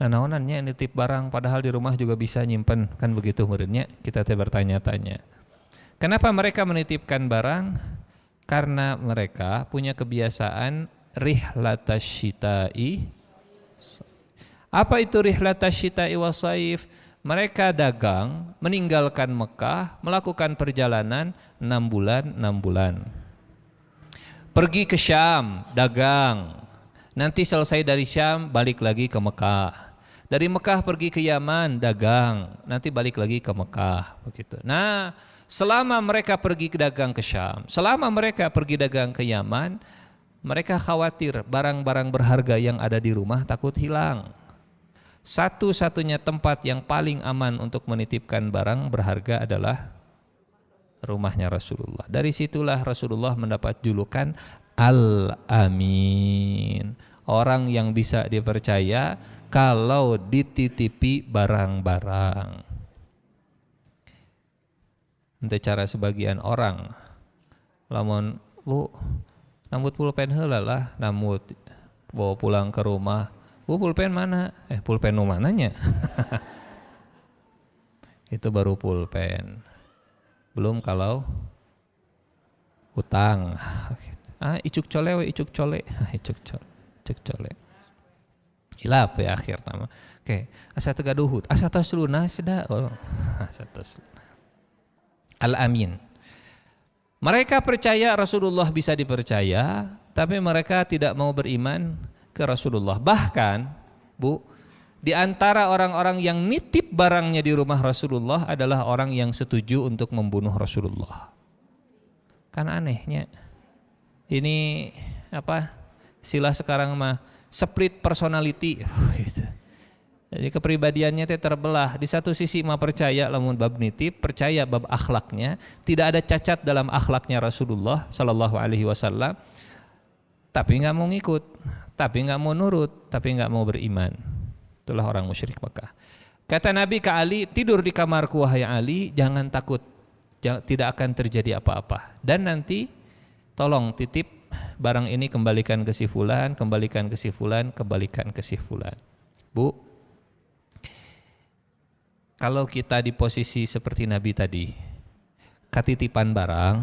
Nah, naonannya nitip barang padahal di rumah juga bisa nyimpen, kan begitu muridnya? Kita bertanya-tanya. Kenapa mereka menitipkan barang? Karena mereka punya kebiasaan rihlatash syita'i. Apa itu rihlatash syita'i wasaif? Mereka dagang, meninggalkan Mekah, melakukan perjalanan 6 bulan. Pergi ke Syam, dagang. Nanti selesai dari Syam, balik lagi ke Mekah. Dari Mekah pergi ke Yaman, dagang. Nanti balik lagi ke Mekah. Begitu. Nah, selama mereka pergi dagang ke Syam, selama mereka pergi dagang ke Yaman, mereka khawatir barang-barang berharga yang ada di rumah takut hilang. Satu-satunya tempat yang paling aman untuk menitipkan barang berharga adalah rumahnya Rasulullah. Dari situlah Rasulullah mendapat julukan Al-Amin, orang yang bisa dipercaya kalau dititipi barang-barang. Itu cara sebagian orang. Lamun, bu, nambut pulpen heula lah, nambut bawa pulang ke rumah. Bu, pulpen mana? Pulpen nu mananya? Itu baru pulpen. Belum kalau Utang. Icuk cole we icuk cole. Icuk cole. Hilap ya akhir nama. Oke, asa tegaduhut, asa tos lunas da. Asa tos. Al-Amin. Mereka percaya Rasulullah bisa dipercaya, tapi mereka tidak mau beriman ke Rasulullah. Bahkan, Bu, di antara orang-orang yang nitip barangnya di rumah Rasulullah adalah orang yang setuju untuk membunuh Rasulullah. Kan anehnya. Ini istilah sekarang mah split personality gitu. Jadi kepribadiannya terbelah. Di satu sisi mah percaya lamun bab nitip, percaya bab akhlaknya, tidak ada cacat dalam akhlaknya Rasulullah sallallahu alaihi wasallam. Tapi enggak mau ngikut, tapi enggak mau nurut, tapi enggak mau beriman. Itulah orang musyrik Makkah. Kata Nabi ke Ali, tidur di kamarku wahai Ali, jangan takut. Tidak akan terjadi apa-apa. Dan nanti tolong titip barang ini kembalikan ke si fulan, kembalikan ke si fulan, kembalikan ke si fulan. Bu, kalau kita di posisi seperti Nabi tadi, katitipan barang,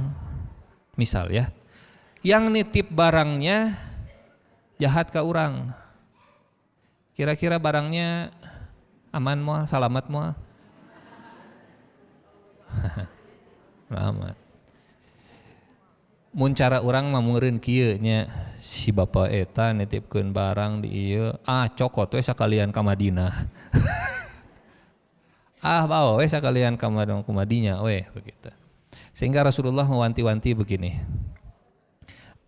misal ya, yang nitip barangnya jahat ke orang, kira-kira barangnya aman moal, salamat moal? Selamat. Mun cara urang mah meureun kieu nya, si bapa eta nitipkeun barang di ieu, cokot we sakalian ka Madinah. Bawa we sakalian ka Madinah we begitu. Sehingga Rasulullah mewanti-wanti begini.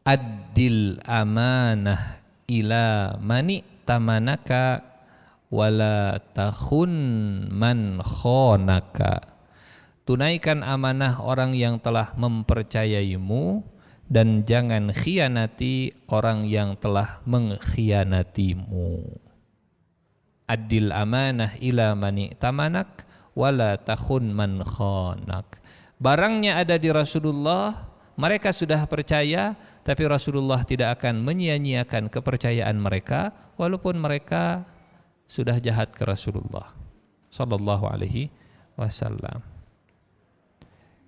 Addil amanah ila mani tamanaka wala takhun man khonaka. Tunaikan amanah orang yang telah mempercayaimu dan jangan khianati orang yang telah mengkhianatimu. Adil amanah ila mani tamanak wala takhun man khanak. Barangnya ada di Rasulullah, mereka sudah percaya, tapi Rasulullah tidak akan menyia-nyiakan kepercayaan mereka walaupun mereka sudah jahat ke Rasulullah sallallahu alaihi wasallam.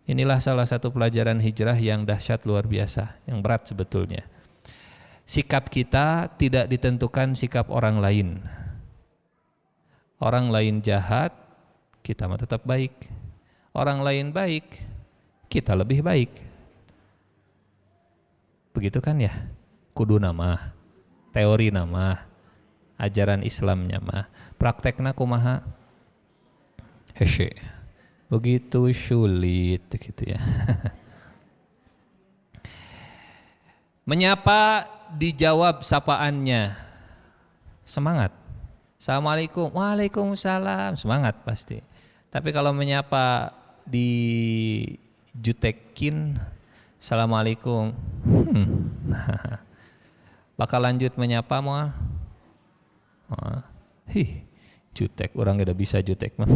Inilah salah satu pelajaran hijrah yang dahsyat luar biasa, yang berat sebetulnya. Sikap kita tidak ditentukan sikap orang lain. Orang lain jahat, kita mah tetap baik. Orang lain baik, kita lebih baik. Begitu kan ya? Kudu nama, teori nama, ajaran Islamnya mah. Praktekna kumaha? Hesye. Begitu sulit gitu ya. Menyapa dijawab sapaannya. Semangat. Assalamualaikum, waalaikumsalam, semangat pasti. Tapi kalau menyapa dijutekin, assalamualaikum, bakal lanjut menyapa moal. Jutek, orang gak bisa jutek mah.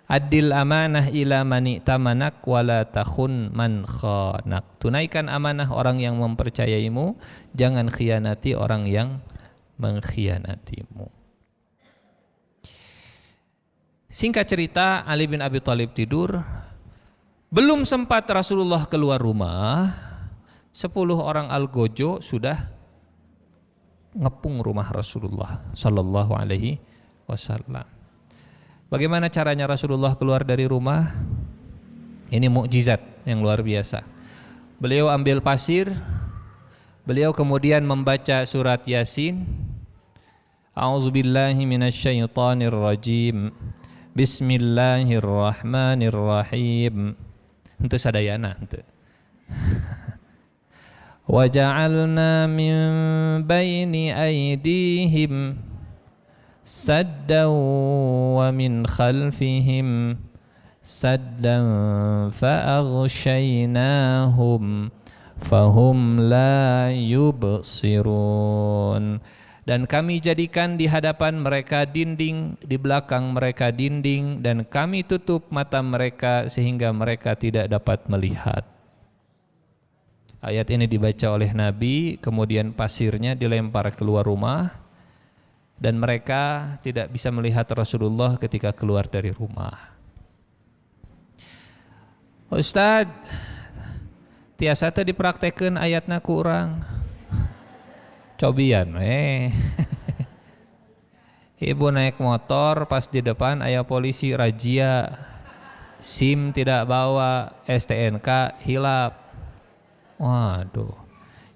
Adil amanah ila mani tamanak wala takhun man khanak. Tunaikan amanah orang yang mempercayaimu, jangan khianati orang yang mengkhianatimu. Singkat cerita, Ali bin Abi Thalib tidur. Belum sempat Rasulullah keluar rumah, 10 orang algojo sudah ngepung rumah Rasulullah sallallahu alaihi wasallam. Bagaimana caranya Rasulullah keluar dari rumah? Ini mukjizat yang luar biasa. Beliau ambil pasir, beliau kemudian membaca surat Yasin. A'udzubillahi minasyaitonir rajim. Bismillahirrahmanirrahim. Itu sadayana itu. Wa ja'alna min baini aydihim saddan wa min khalfihim saddan fa'aghshaynahum fahum la yubsirun. Dan kami jadikan di hadapan mereka dinding, di belakang mereka dinding, dan kami tutup mata mereka sehingga mereka tidak dapat melihat. Ayat ini dibaca oleh Nabi, kemudian pasirnya dilempar keluar rumah, dan mereka tidak bisa melihat Rasulullah ketika keluar dari rumah. Ustadz, tiasa teh dipraktekeun ayatna ku urang. Cobian Ibu naik motor pas di depan aya polisi razia. SIM tidak bawa, STNK hilap. Waduh.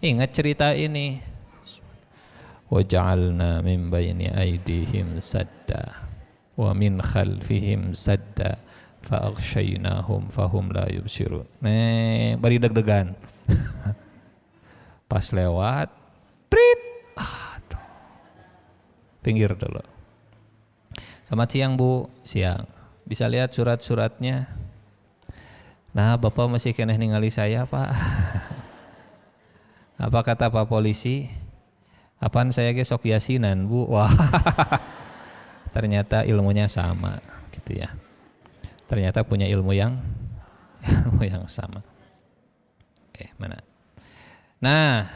Ingat cerita ini. Wa ja'alna min bayni aydihim sadda wa min khalfihim sadda fa aghshaynahum fahum la yubsirun. Bari deg-degan. Pas lewat, prit. Aduh. Pinggir dulu. Selamat siang Bu. Siang. Bisa lihat surat-suratnya. Nah, Bapak masih kena ningali saya, Pak. Apa kata Pak polisi? Apaan saya ge sok yasinan, Bu? Wah. Ternyata ilmunya sama, gitu ya. Ternyata punya ilmu yang sama. Mana? Nah,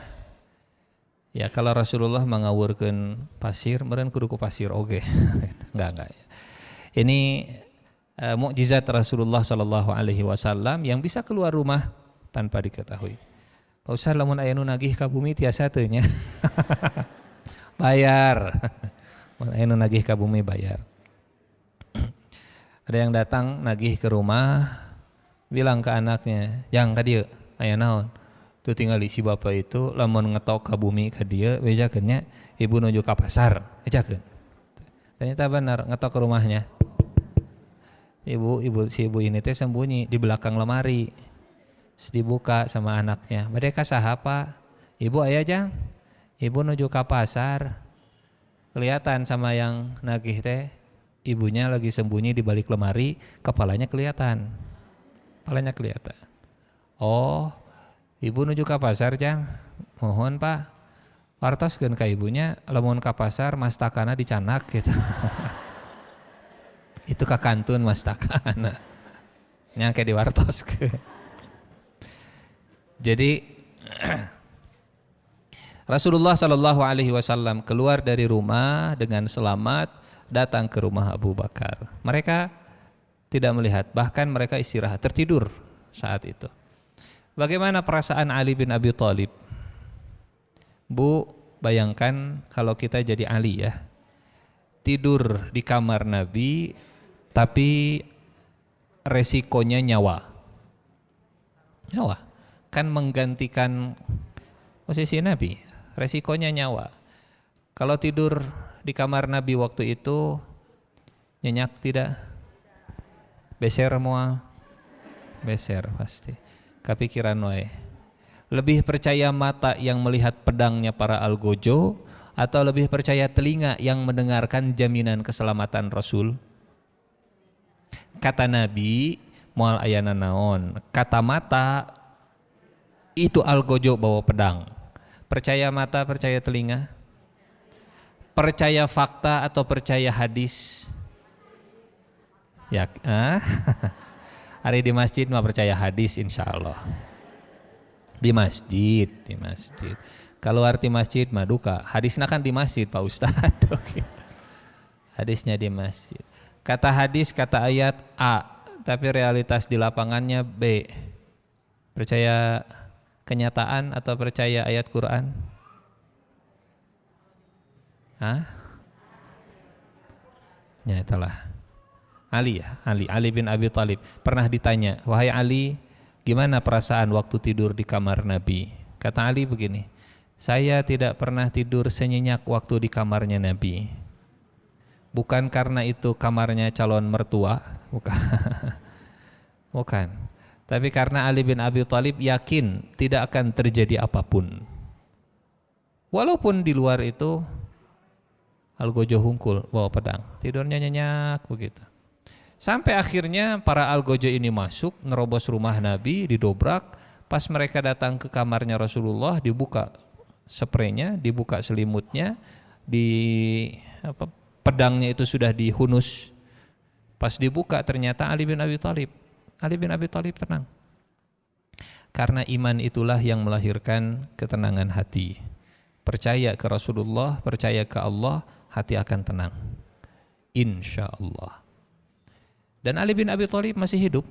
ya kalau Rasulullah mengawurkeun pasir, meureun kudu ku pasir oge. Enggak. Ini mukjizat Rasulullah sallallahu alaihi wasallam yang bisa keluar rumah tanpa diketahui. Pak Ustaz lamun aya nu nagih ka bumi tiasa teu nya. Bayar. Mun aya nu nagih ka bumi bayar. Ada yang datang nagih ke rumah, bilang ke anaknya, "Jang ka dieu, aya naon?" Tuh tinggal si bapak itu lamun ngetok ka bumi ka dieu, bejakeun nya, ibu nuju ka pasar, bejakeun. Ternyata benar ngetok ke rumahnya. Si ibu ini teh sembunyi di belakang lemari. Dibuka sama anaknya. Mereka sahapa? Ibu aya Jang? Ibu nuju ka pasar. Kelihatan sama yang nagih teh, ibunya lagi sembunyi di balik lemari, kepalanya kelihatan. Oh, ibu nuju ka pasar Jang? Mohon Pak. Wartoskeun ka ibunya, lamun ka pasar mastakana dicanak gitu. Itu kakantun mastakana. Nyangke diwartoskeun. Jadi Rasulullah sallallahu alaihi wasallam keluar dari rumah dengan selamat, datang ke rumah Abu Bakar. Mereka tidak melihat, bahkan mereka istirahat, tertidur saat itu. Bagaimana perasaan Ali bin Abi Thalib? Bu, bayangkan kalau kita jadi Ali ya. Tidur di kamar Nabi tapi resikonya nyawa. Kan menggantikan posisi Nabi, resikonya nyawa. Kalau tidur di kamar Nabi waktu itu nyenyak tidak? Beser moal? Beser pasti. Kepikiran wae. Lebih percaya mata yang melihat pedangnya para algojo atau lebih percaya telinga yang mendengarkan jaminan keselamatan Rasul? Kata Nabi, moal ayana naon? Kata mata itu algojo bawa pedang. Percaya mata, percaya telinga? Percaya fakta atau percaya hadis? Ya, hari di masjid mah percaya hadis insyaallah. Di masjid. Kalau arti masjid mah duka. Hadisnya kan di masjid Pak Ustadz. Hadisnya di masjid. Kata hadis, kata ayat A, tapi realitas di lapangannya B. Percaya kenyataan atau percaya ayat Quran? Ya itulah. Ali bin Abi Thalib pernah ditanya, "Wahai Ali, gimana perasaan waktu tidur di kamar Nabi?" Kata Ali begini, "Saya tidak pernah tidur senyenyak waktu di kamarnya Nabi. Bukan karena itu kamarnya calon mertua, bukan. Tapi karena Ali bin Abi Thalib yakin tidak akan terjadi apapun. Walaupun di luar itu algojo hungkul bawa pedang, tidurnya nyenyak begitu. Sampai akhirnya para algojo ini masuk, nerobos rumah Nabi, didobrak. Pas mereka datang ke kamarnya Rasulullah, dibuka spraynya, dibuka selimutnya, pedangnya itu sudah dihunus. Pas dibuka ternyata Ali bin Abi Thalib. Ali bin Abi Thalib tenang. Karena iman itulah yang melahirkan ketenangan hati. Percaya ke Rasulullah, percaya ke Allah, hati akan tenang. Insya Allah. Dan Ali bin Abi Thalib masih hidup.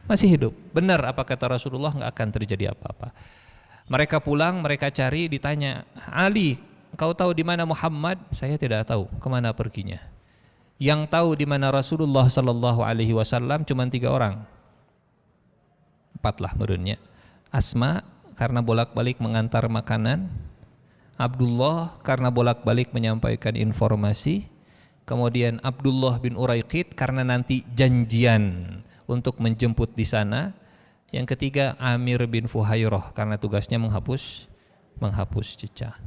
masih hidup. Benar apa kata Rasulullah, nggak akan terjadi apa-apa. Mereka pulang, mereka cari, ditanya, Ali, kau tahu di mana Muhammad? Saya tidak tahu, kemana perginya. Yang tahu di mana Rasulullah Sallallahu Alaihi Wasallam cuma 3 orang, 4 lah menurutnya. Asma karena bolak-balik mengantar makanan, Abdullah karena bolak-balik menyampaikan informasi, kemudian Abdullah bin Uraiqid karena nanti janjian untuk menjemput di sana. Yang ketiga Amir bin Fuhairah karena tugasnya menghapus jejak.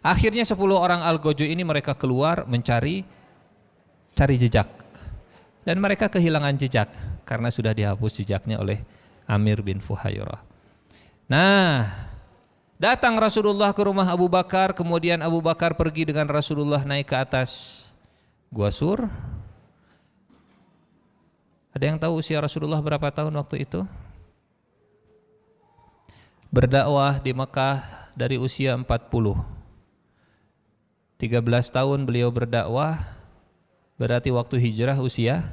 Akhirnya 10 orang Al-Gojo ini mereka keluar cari jejak. Dan mereka kehilangan jejak karena sudah dihapus jejaknya oleh Amir bin Fuhairah. Nah, datang Rasulullah ke rumah Abu Bakar, kemudian Abu Bakar pergi dengan Rasulullah naik ke atas Gua Sur. Ada yang tahu usia Rasulullah berapa tahun waktu itu? Berdakwah di Mekah dari usia 40. 13 tahun beliau berdakwah, berarti waktu hijrah usia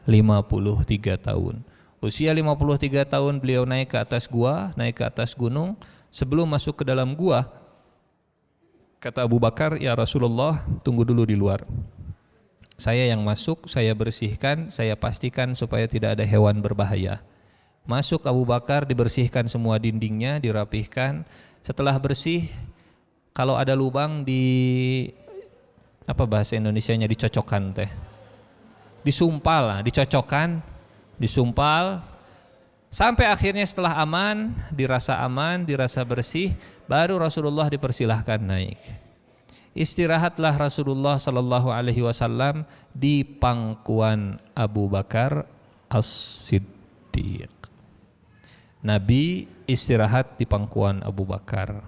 53 tahun. Usia 53 tahun beliau naik ke atas gua, naik ke atas gunung. Sebelum masuk ke dalam gua, kata Abu Bakar, ya Rasulullah, tunggu dulu di luar. Saya yang masuk, saya bersihkan, saya pastikan supaya tidak ada hewan berbahaya. Masuk Abu Bakar, dibersihkan semua dindingnya, dirapihkan. Setelah bersih, kalau ada lubang apa bahasa Indonesianya, dicocokkan teh. Disumpal, dicocokkan, disumpal. Sampai akhirnya setelah aman, dirasa bersih, baru Rasulullah dipersilahkan naik. Istirahatlah Rasulullah Sallallahu Alaihi Wasallam di pangkuan Abu Bakar As-Siddiq. Nabi istirahat di pangkuan Abu Bakar.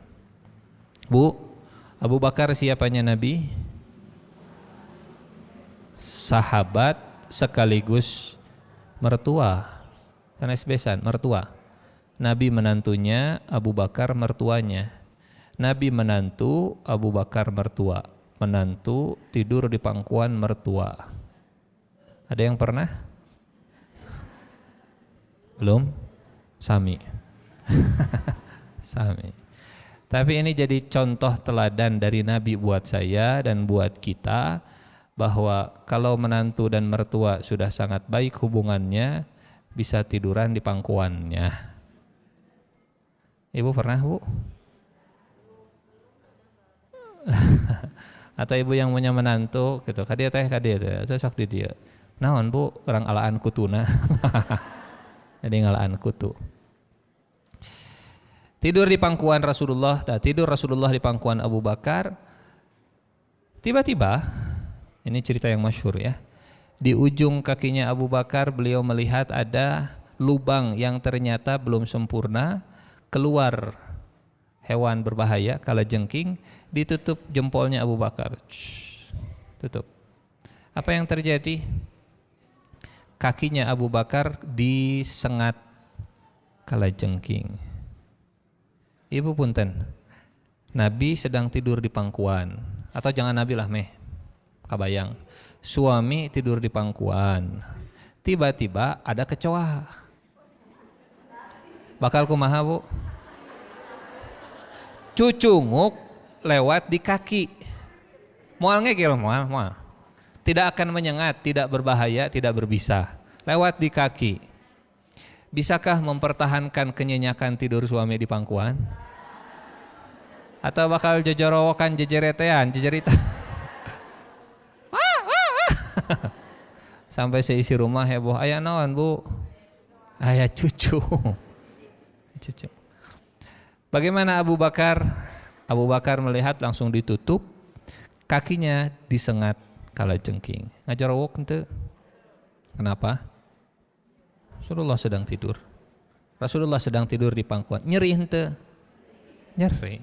Bu, Abu Bakar siapanya Nabi? Sahabat sekaligus mertua. Karena sebesan mertua. Nabi menantunya, Abu Bakar mertuanya. Nabi menantu, Abu Bakar mertua. Menantu tidur di pangkuan mertua. Ada yang pernah? Belum? Sami. Sami. Tapi ini jadi contoh teladan dari Nabi buat saya dan buat kita, bahwa kalau menantu dan mertua sudah sangat baik hubungannya, bisa tiduran di pangkuannya. Ibu pernah, Bu? Atau ibu yang punya menantu gitu, kadia teh sok di dia. Naon Bu, orang alaan kutuna. Jadi ngalaan kutu. Tidur di pangkuan Rasulullah, tidur Rasulullah di pangkuan Abu Bakar. Tiba-tiba, ini cerita yang masyhur ya. Di ujung kakinya Abu Bakar beliau melihat ada lubang yang ternyata belum sempurna, keluar hewan berbahaya, kalajengking, ditutup jempolnya Abu Bakar. Tutup. Apa yang terjadi? Kakinya Abu Bakar disengat kalajengking. Ibu punten, Nabi sedang tidur di pangkuan, atau jangan Nabi lah meh, kabayang. Suami tidur di pangkuan, tiba-tiba ada kecoa. Bakal kumaha, Bu? Cucunguk lewat di kaki. Moal ngegel, moal. Tidak akan menyengat, tidak berbahaya, tidak berbisa. Lewat di kaki. Bisakah mempertahankan kenyenyakan tidur suami di pangkuan? Atau bakal jejorowokan jejeretean, jejerita? Sampai seisi rumah heboh, aya naon Bu? Aya cucu. Bagaimana Abu Bakar? Abu Bakar melihat langsung ditutup, kakinya disengat kalajengking. Ngajarowok ente. Kenapa? Rasulullah sedang tidur. Rasulullah sedang tidur di pangkuan. Nyeri ente? Nyeri.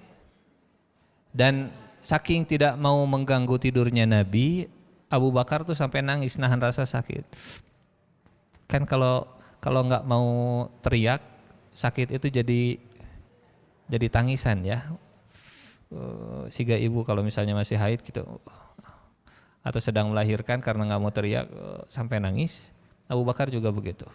Dan saking tidak mau mengganggu tidurnya Nabi, Abu Bakar tuh sampai nangis nahan rasa sakit. Kan kalau nggak mau teriak, sakit itu jadi tangisan ya. Siga ibu kalau misalnya masih haid gitu, atau sedang melahirkan karena nggak mau teriak sampai nangis. Abu Bakar juga begitu.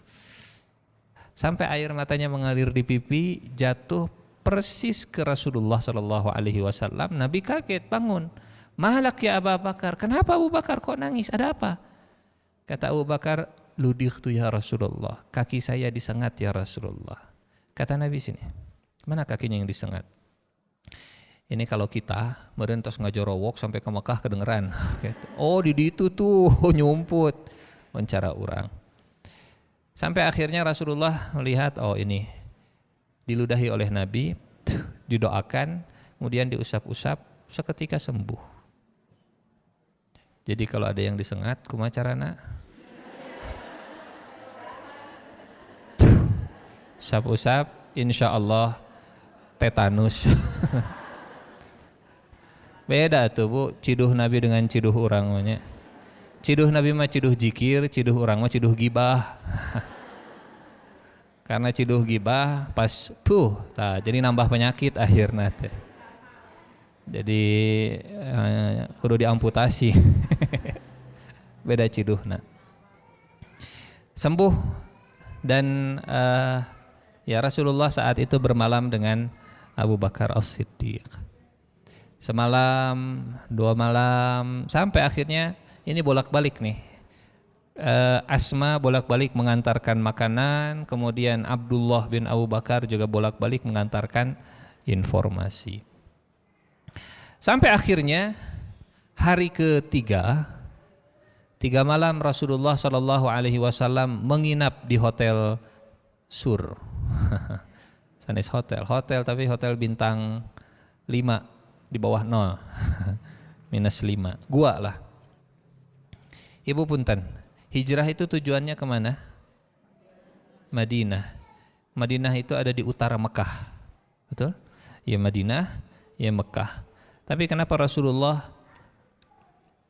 Sampai air matanya mengalir di pipi, jatuh persis ke Rasulullah Shallallahu Alaihi Wasallam. Nabi kaget, bangun. Malak ya Abu Bakar, kenapa Abu Bakar kok nangis? Ada apa? Kata Abu Bakar, ludightu ya Rasulullah, kaki saya disengat ya Rasulullah. Kata Nabi, sini, mana kakinya yang disengat? Ini kalau kita merentos ngajorowok sampai ke Mekah kedengeran. Oh di itu tuh nyumput, mencara orang. Sampai akhirnya Rasulullah melihat, oh ini diludahi oleh Nabi, didoakan, kemudian diusap-usap, seketika sembuh. Jadi kalau ada yang disengat, kumacarana? Usap-usap, insya Allah tetanus. Beda tuh Bu, ciduh Nabi dengan ciduh orang. Ciduh Nabi mah ciduh jikir, ciduh orang mah ciduh gibah. Karena ciduh gibah pas jadi nambah penyakit akhirnya teh. Jadi kudu diamputasi. Beda ciduhna. Sembuh dan ya Rasulullah saat itu bermalam dengan Abu Bakar As-Siddiq. Semalam, 2 malam, sampai akhirnya ini bolak-balik nih. Asma bolak-balik mengantarkan makanan, kemudian Abdullah bin Abu Bakar juga bolak-balik mengantarkan informasi. Sampai akhirnya hari ketiga, 3 malam Rasulullah Shallallahu Alaihi Wasallam menginap di hotel Sur. Sanes hotel tapi hotel bintang 5 di bawah 0. -5. Gua lah. Ibu punten, hijrah itu tujuannya kemana? Madinah. Madinah itu ada di utara Mekah, betul? Ya Madinah, ya Mekah. Tapi kenapa Rasulullah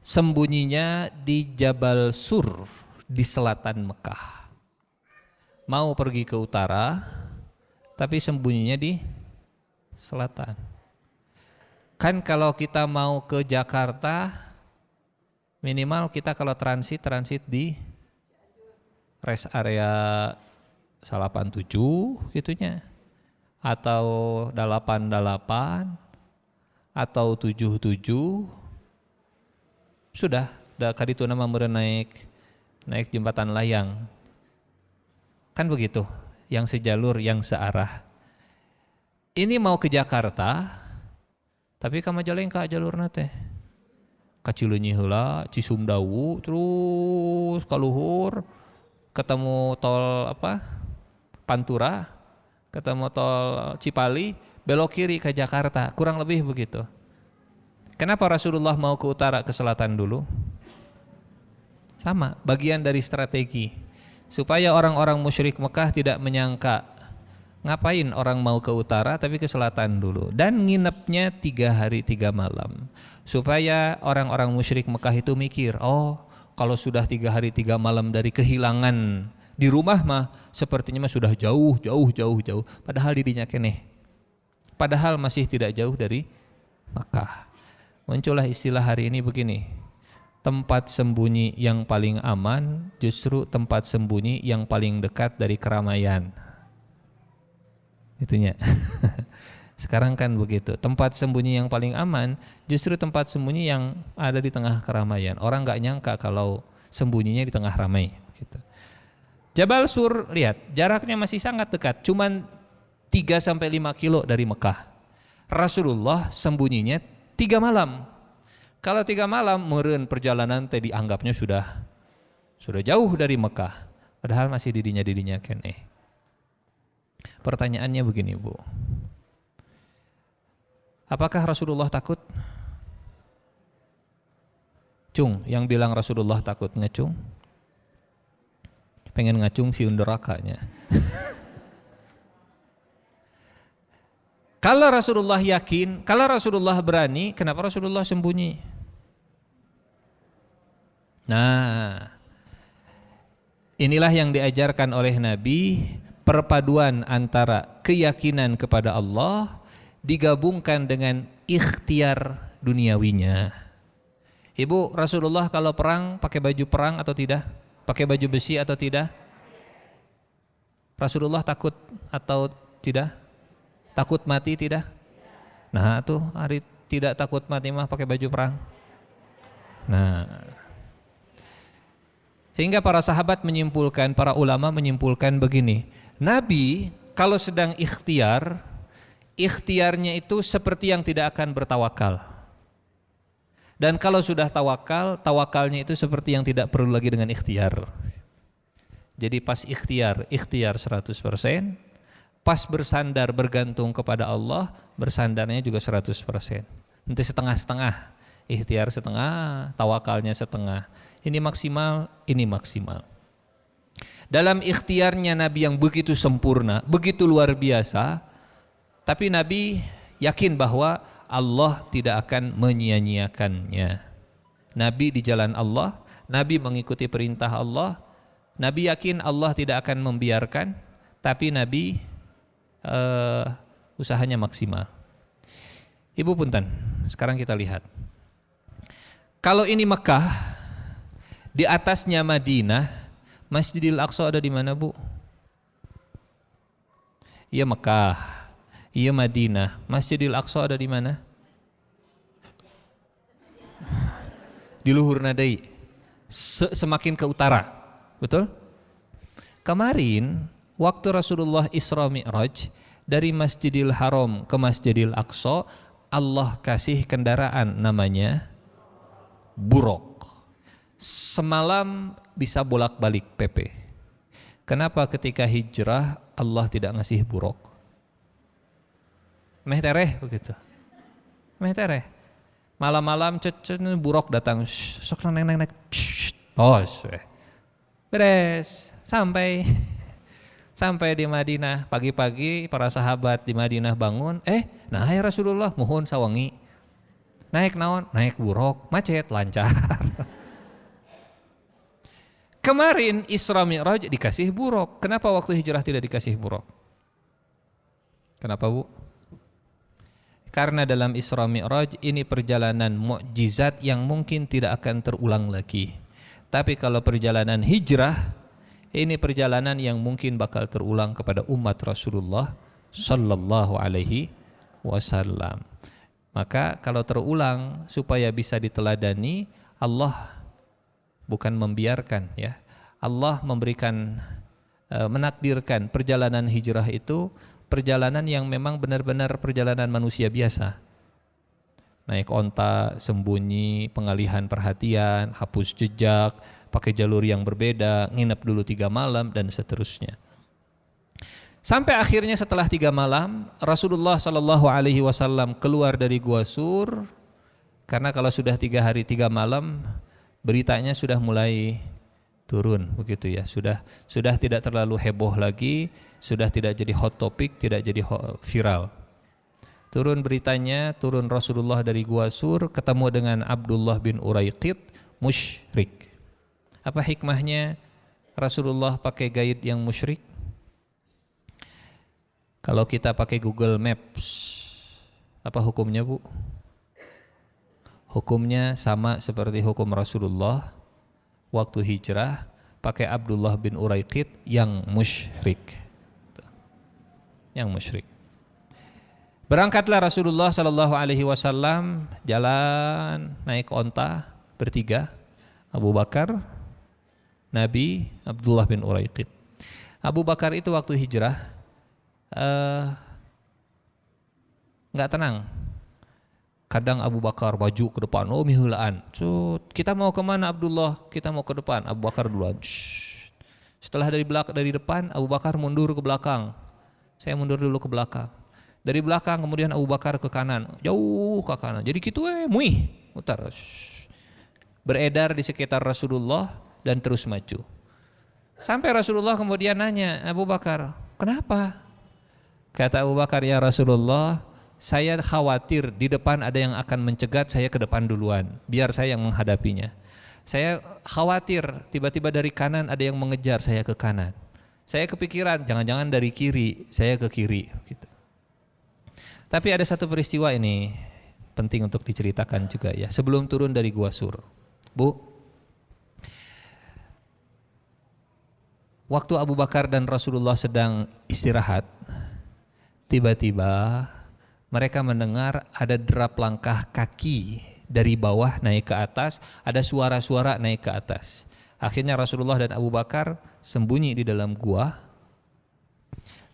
sembunyinya di Jabal Sur di selatan Mekah? Mau pergi ke utara, tapi sembunyinya di selatan. Kan kalau kita mau ke Jakarta, minimal kita kalau transit di rest area 87 gitunya, atau 88 atau 77, sudah kaditu nama meureun naik jembatan layang. Kan begitu, yang sejalur, yang searah. Ini mau ke Jakarta, tapi ka Majalengka jalurna teh. Ka Cileunyi heula, Cisumdawu, terus ka luhur, ketemu tol Pantura, ketemu tol Cipali, belok kiri ke Jakarta, kurang lebih begitu. Kenapa Rasulullah mau ke utara ke selatan dulu? Sama, bagian dari strategi. Supaya orang-orang musyrik Mekah tidak menyangka ngapain orang mau ke utara tapi ke selatan dulu, dan nginepnya 3 hari 3 malam supaya orang-orang musyrik Mekah itu mikir, oh kalau sudah 3 hari 3 malam dari kehilangan di rumah mah sepertinya mah sudah jauh, padahal didinya keneh, padahal masih tidak jauh dari Mekah. Muncullah istilah hari ini begini, tempat sembunyi yang paling aman justru tempat sembunyi yang paling dekat dari keramaian. Itunya. Sekarang kan begitu, tempat sembunyi yang paling aman justru tempat sembunyi yang ada di tengah keramaian. Orang nggak nyangka kalau sembunyinya di tengah ramai gitu. Jabal Sur, lihat jaraknya masih sangat dekat, cuman 3-5 kilo dari Mekah. Rasulullah sembunyinya 3 malam. Kalau 3 malam meureun perjalanan teh dianggapnya sudah jauh dari Mekah, padahal masih didinya keneh. Pertanyaannya begini Bu, apakah Rasulullah takut? Cung, yang bilang Rasulullah takut ngecung, pengen ngacung si nerakanya. Kalau Rasulullah yakin, kalau Rasulullah berani, kenapa Rasulullah sembunyi? Nah, inilah yang diajarkan oleh Nabi, perpaduan antara keyakinan kepada Allah digabungkan dengan ikhtiar duniawinya. Ibu, Rasulullah kalau perang pakai baju perang atau tidak? Pakai baju besi atau tidak? Rasulullah takut atau tidak? Takut mati tidak? Nah, tuh hari tidak takut mati mah pakai baju perang. Nah, sehingga para sahabat menyimpulkan, para ulama menyimpulkan begini, Nabi kalau sedang ikhtiar, ikhtiarnya itu seperti yang tidak akan bertawakal. Dan kalau sudah tawakal, tawakalnya itu seperti yang tidak perlu lagi dengan ikhtiar. Jadi pas ikhtiar 100%, pas bersandar bergantung kepada Allah, bersandarnya juga 100%. Nanti setengah-setengah, ikhtiar setengah, tawakalnya setengah. Ini maksimal, ini maksimal. Dalam ikhtiarnya Nabi yang begitu sempurna, begitu luar biasa, tapi Nabi yakin bahwa Allah tidak akan menyia-nyiakannya. Nabi di jalan Allah, Nabi mengikuti perintah Allah, Nabi yakin Allah tidak akan membiarkan, tapi Nabi usahanya maksimal. Ibu punten, sekarang kita lihat. Kalau ini Mekah, di atasnya Madinah, Masjidil Aqsa ada di mana, Bu? Iya Mekah. Iya Madinah, Masjidil Aqsa ada di mana? Di luhur nadai, semakin ke utara, betul? Kemarin waktu Rasulullah Isra Mi'raj dari Masjidil Haram ke Masjidil Aqsa, Allah kasih kendaraan namanya Buraq. Semalam bisa bolak-balik PP. Kenapa ketika hijrah Allah tidak ngasih Buraq? Meh tereh begitu. Meh tereh. Malam-malam Buraq datang, sok neng. Oh, beres. Sampai di Madinah. Pagi-pagi para sahabat di Madinah bangun, nah ya Rasulullah muhun sawangi. Naik naon? Naik Buraq, macet lancar. Kemarin Isra Mi'raj dikasih Buraq. Kenapa waktu hijrah tidak dikasih Buraq? Kenapa, Bu? Karena dalam Isra Mi'raj ini perjalanan mukjizat yang mungkin tidak akan terulang lagi. Tapi kalau perjalanan hijrah, ini perjalanan yang mungkin bakal terulang kepada umat Rasulullah sallallahu alaihi wasallam. Maka kalau terulang supaya bisa diteladani, Allah bukan membiarkan ya. Allah memberikan menakdirkan perjalanan hijrah itu perjalanan yang memang benar-benar perjalanan manusia biasa. Naik onta, sembunyi, pengalihan perhatian, hapus jejak, pakai jalur yang berbeda, nginep dulu 3 malam dan seterusnya. Sampai akhirnya setelah 3 malam Rasulullah SAW keluar dari Gua Sur. Karena kalau sudah 3 hari 3 malam beritanya sudah mulai turun begitu ya, sudah tidak terlalu heboh lagi, sudah tidak jadi hot topic, tidak jadi viral. Turun beritanya, turun Rasulullah dari Gua Sur, ketemu dengan Abdullah bin Uraiqit, musyrik. Apa hikmahnya Rasulullah pakai guide yang musyrik? Kalau kita pakai Google Maps, apa hukumnya, Bu? Hukumnya sama seperti hukum Rasulullah waktu hijrah pakai Abdullah bin Uraiqit yang musyrik. Yang musyrik. Berangkatlah Rasulullah SAW jalan naik onta bertiga, Abu Bakar, Nabi, Abdullah bin Uraiqit. Abu Bakar itu waktu hijrah nggak tenang. Kadang Abu Bakar baju ke depan, oh miheulaan. Kita mau kemana Abdullah? Kita mau ke depan. Abu Bakar duluan. Setelah dari depan, Abu Bakar mundur ke belakang. Saya mundur dulu ke belakang. Dari belakang kemudian Abu Bakar ke kanan, jauh ke kanan. Jadi gitu muih, mutar. Beredar di sekitar Rasulullah dan terus maju. Sampai Rasulullah kemudian nanya, Abu Bakar, kenapa? Kata Abu Bakar, ya Rasulullah, saya khawatir di depan ada yang akan mencegat, saya ke depan duluan, biar saya yang menghadapinya. Saya khawatir tiba-tiba dari kanan ada yang mengejar, saya ke kanan. Saya kepikiran jangan-jangan dari kiri, saya ke kiri gitu. Tapi ada satu peristiwa ini penting untuk diceritakan juga ya, sebelum turun dari Gua Sur. Bu, Waktu Abu Bakar dan Rasulullah sedang istirahat, tiba-tiba mereka mendengar ada derap langkah kaki dari bawah naik ke atas, ada suara-suara naik ke atas. Akhirnya Rasulullah dan Abu Bakar sembunyi di dalam gua.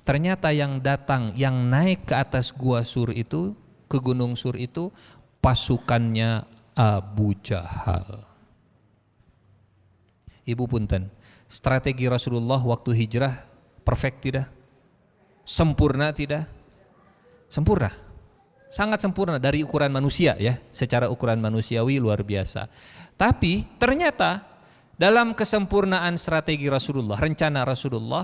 Ternyata yang datang, yang naik ke atas gua Sur itu, ke Gunung Sur itu, pasukannya Abu Jahal. Ibu punten, strategi Rasulullah waktu hijrah perfect tidak? Sempurna tidak? Sempurna. Sangat sempurna dari ukuran manusia ya, secara ukuran manusiawi luar biasa. Tapi ternyata dalam kesempurnaan strategi Rasulullah, rencana Rasulullah,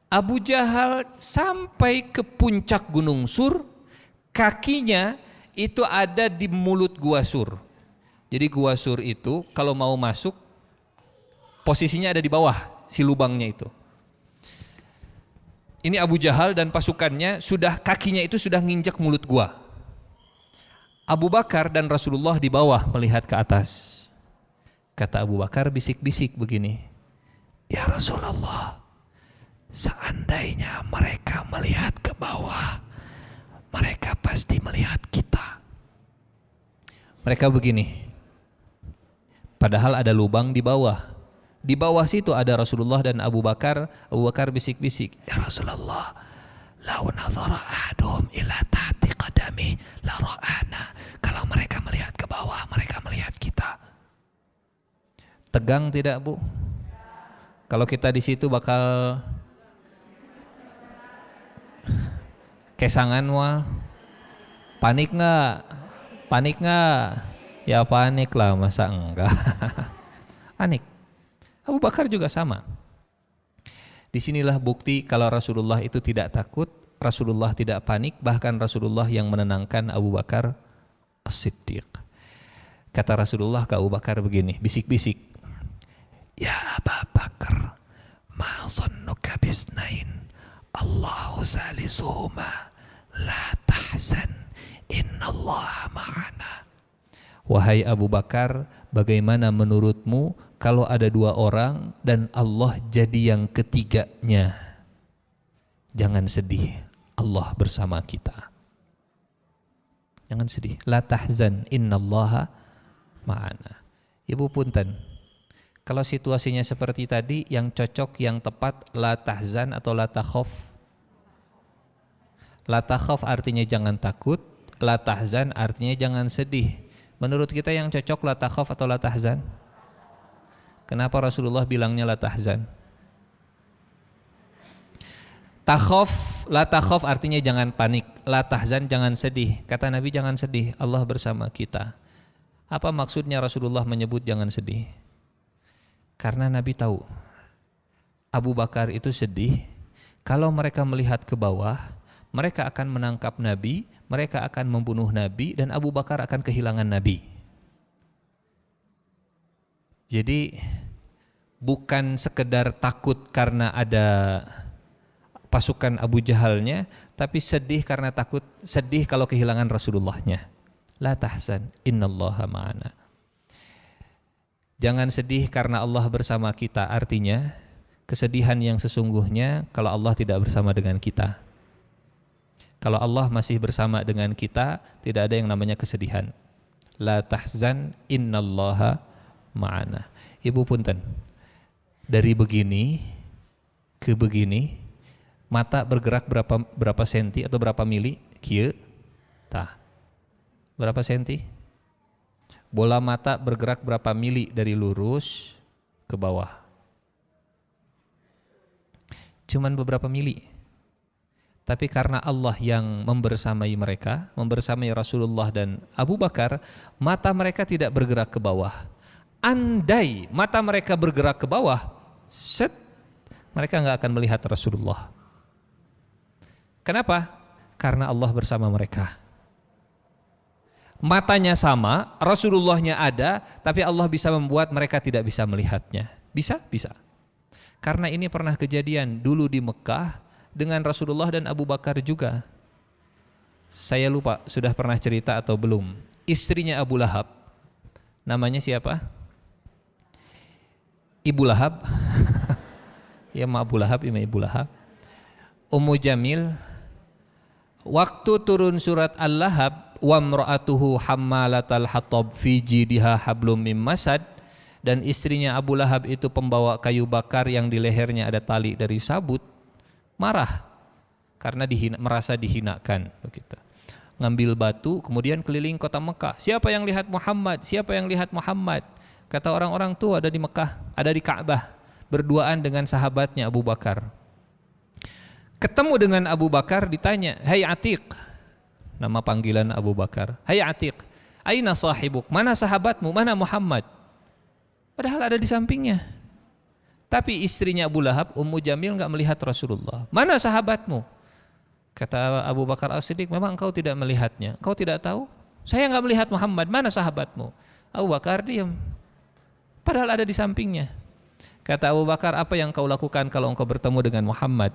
Abu Jahal sampai ke puncak Gunung Sur, kakinya itu ada di mulut Gua Sur. Jadi Gua Sur itu kalau mau masuk, posisinya ada di bawah si lubangnya itu. Ini Abu Jahal dan pasukannya sudah, kakinya itu sudah nginjak mulut gua. Abu Bakar dan Rasulullah di bawah melihat ke atas. Kata Abu Bakar bisik-bisik begini, ya Rasulullah, seandainya mereka melihat ke bawah, mereka pasti melihat kita. Mereka begini, padahal ada lubang di bawah. Di bawah situ ada Rasulullah dan Abu Bakar. Abu Bakar bisik-bisik, ya Rasulullah, lau nadhara ahaduhum ila tahti qadami la ra'ana. Kalau mereka melihat ke bawah, mereka melihat kita. Tegang tidak, Bu? Kalau kita di situ bakal kesangan wal. Panik nggak? Panik nggak? Ya panik lah, masa enggak? Panik. Abu Bakar juga sama. Disinilah bukti kalau Rasulullah itu tidak takut, Rasulullah tidak panik, bahkan Rasulullah yang menenangkan Abu Bakar As-Siddiq. Kata Rasulullah ke Abu Bakar begini, bisik-bisik, ya Abu Bakar, ma zannuka bisnain, Allahu salisuhuma, la tahzan, innallaha ma'ana. Wahai Abu Bakar, bagaimana menurutmu kalau ada dua orang dan Allah jadi yang ketiganya? Jangan sedih, Allah bersama kita. Jangan sedih. La tahzan, innallaha ma'ana. Ibu punten, kalau situasinya seperti tadi, yang cocok, yang tepat, la tahzan atau la takhaf? La takhaf artinya jangan takut, la tahzan artinya jangan sedih. Menurut kita yang cocok la takhaf atau la tahzan? Kenapa Rasulullah bilangnya la tahzan? Takhaf, la takhaf artinya jangan panik, la tahzan jangan sedih. Kata Nabi jangan sedih, Allah bersama kita. Apa maksudnya Rasulullah menyebut jangan sedih? Karena Nabi tahu Abu Bakar itu sedih. Kalau mereka melihat ke bawah, mereka akan menangkap Nabi, mereka akan membunuh Nabi, dan Abu Bakar akan kehilangan Nabi. Jadi bukan sekedar takut karena ada pasukan Abu Jahalnya, tapi sedih karena takut, sedih kalau kehilangan Rasulullahnya. La tahzan, innallaha ma'ana. Jangan sedih karena Allah bersama kita, artinya kesedihan yang sesungguhnya kalau Allah tidak bersama dengan kita. Kalau Allah masih bersama dengan kita, tidak ada yang namanya kesedihan. La tahzan, innallaha ma'ana. Ibu punten, dari begini ke begini, mata bergerak berapa senti atau berapa mili? Kieu, tah. Berapa senti? Bola mata bergerak berapa mili dari lurus ke bawah? Cuman beberapa mili. Tapi karena Allah yang membersamai mereka, membersamai Rasulullah dan Abu Bakar, mata mereka tidak bergerak ke bawah. Andai mata mereka bergerak ke bawah, mereka nggak akan melihat Rasulullah. Kenapa? Karena Allah bersama mereka. Matanya sama, Rasulullahnya ada, tapi Allah bisa membuat mereka tidak bisa melihatnya. Bisa? Bisa. Karena ini pernah kejadian dulu di Mekah dengan Rasulullah dan Abu Bakar juga. Saya lupa sudah pernah cerita atau belum. Istrinya Abu Lahab, namanya siapa? Ibu Lahab. Ya Abu Lahab, ima Ibu Lahab. Ummu Jamil, waktu turun surat Al-Lahab, wa imra'atuhu hammalatal hatab fi jidha hablum mim masad, dan istrinya Abu Lahab itu pembawa kayu bakar yang di lehernya ada tali dari sabut, marah karena merasa dihinakan begitu. Ngambil batu kemudian keliling kota Mekah. Siapa yang lihat Muhammad? Siapa yang lihat Muhammad? Kata orang-orang tuh ada di Mekah, ada di Ka'bah, berduaan dengan sahabatnya Abu Bakar. Ketemu dengan Abu Bakar, ditanya, "Hai Atiq," nama panggilan Abu Bakar. "Hai Atiq, aina sahibuk? Mana sahabatmu? Mana Muhammad?" Padahal ada di sampingnya. Tapi istrinya Abu Lahab, Ummu Jamil, enggak melihat Rasulullah. "Mana sahabatmu?" Kata Abu Bakar As-Siddiq, "Memang engkau tidak melihatnya? Engkau tidak tahu? Saya enggak melihat Muhammad, mana sahabatmu?" Abu Bakar diam. Padahal ada di sampingnya. Kata Abu Bakar, "Apa yang kau lakukan kalau engkau bertemu dengan Muhammad?"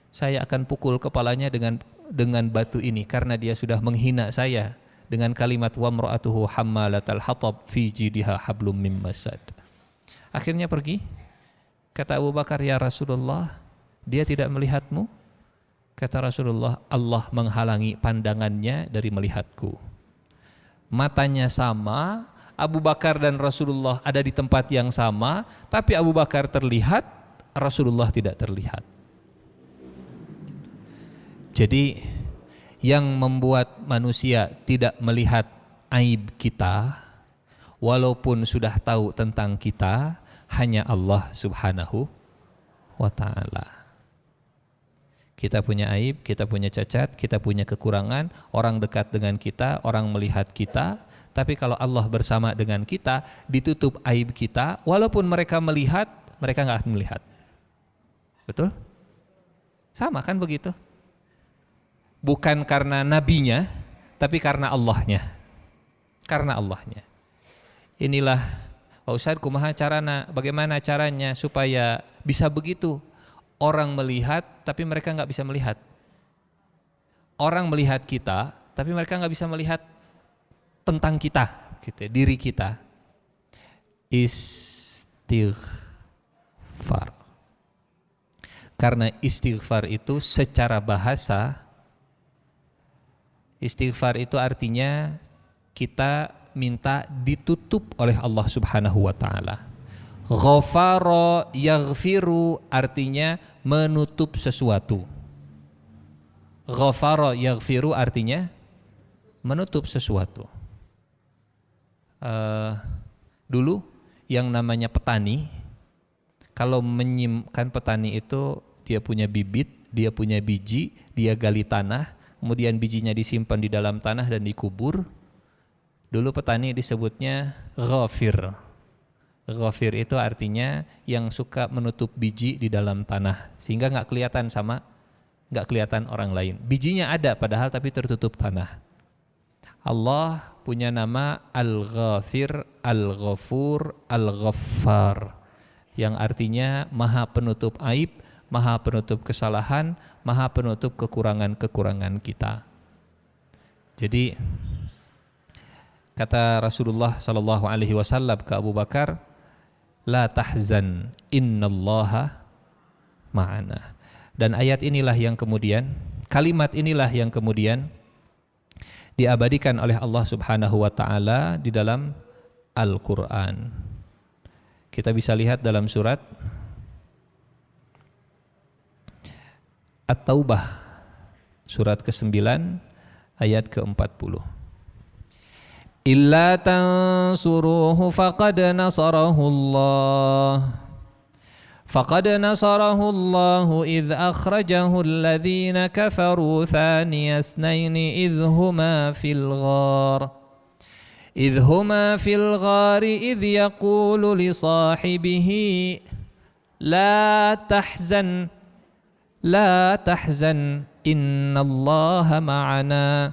"Saya akan pukul kepalanya dengan batu ini karena dia sudah menghina saya dengan kalimat wa imra'atuhu hammalatal hatab fi jidha hablum mim masad." Akhirnya pergi. Kata Abu Bakar, "Ya Rasulullah, dia tidak melihatmu?" Kata Rasulullah, "Allah menghalangi pandangannya dari melihatku." Matanya sama, Abu Bakar dan Rasulullah ada di tempat yang sama, tapi Abu Bakar terlihat, Rasulullah tidak terlihat. Jadi yang membuat manusia tidak melihat aib kita, walaupun sudah tahu tentang kita, hanya Allah Subhanahu wa ta'ala. Kita punya aib, kita punya cacat, kita punya kekurangan, orang dekat dengan kita, orang melihat kita, tapi kalau Allah bersama dengan kita, ditutup aib kita, walaupun mereka melihat, mereka nggak akan melihat. Betul? Sama kan begitu? Bukan karena nabinya, tapi karena Allahnya. Karena Allahnya. Inilah, Pak Ustadz, kumaha carana, bagaimana caranya supaya bisa begitu? Orang melihat, tapi mereka nggak bisa melihat. Orang melihat kita, tapi mereka nggak bisa melihat tentang kita, gitu, diri kita. Istighfar. Karena istighfar itu secara bahasa, istighfar itu artinya kita minta ditutup oleh Allah Subhanahu wa ta'ala. Ghafara yaghfiru artinya menutup sesuatu. Ghafara yaghfiru artinya menutup sesuatu. Dulu yang namanya petani, kalau menyimpan petani itu dia punya bibit, dia punya biji, dia gali tanah, kemudian bijinya disimpan di dalam tanah dan dikubur. Dulu petani disebutnya ghafir. Ghafir itu artinya yang suka menutup biji di dalam tanah sehingga nggak kelihatan orang lain. Bijinya ada padahal tapi tertutup tanah. Allah punya nama Al-Ghafir, Al-Ghafur, Al-Ghaffar, yang artinya Maha Penutup aib, Maha Penutup kesalahan, Maha Penutup kekurangan-kekurangan kita. Jadi kata Rasulullah sallallahu alaihi wasallam ke Abu Bakar, "La tahzan, innallaha ma'ana." Dan ayat inilah yang kemudian, kalimat inilah yang kemudian diabadikan oleh Allah Subhanahu wa ta'ala di dalam Al-Quran. Kita bisa lihat dalam surat At-Taubah, surat ke-9 ayat ke-40. Illa tansuruhu faqad nasarahu Allah. فقد نصره الله إذ أخرجه الذين كفروا ثاني اثنين إذ هما في الغار إذ يقول لصاحبه لا تحزن إن الله معنا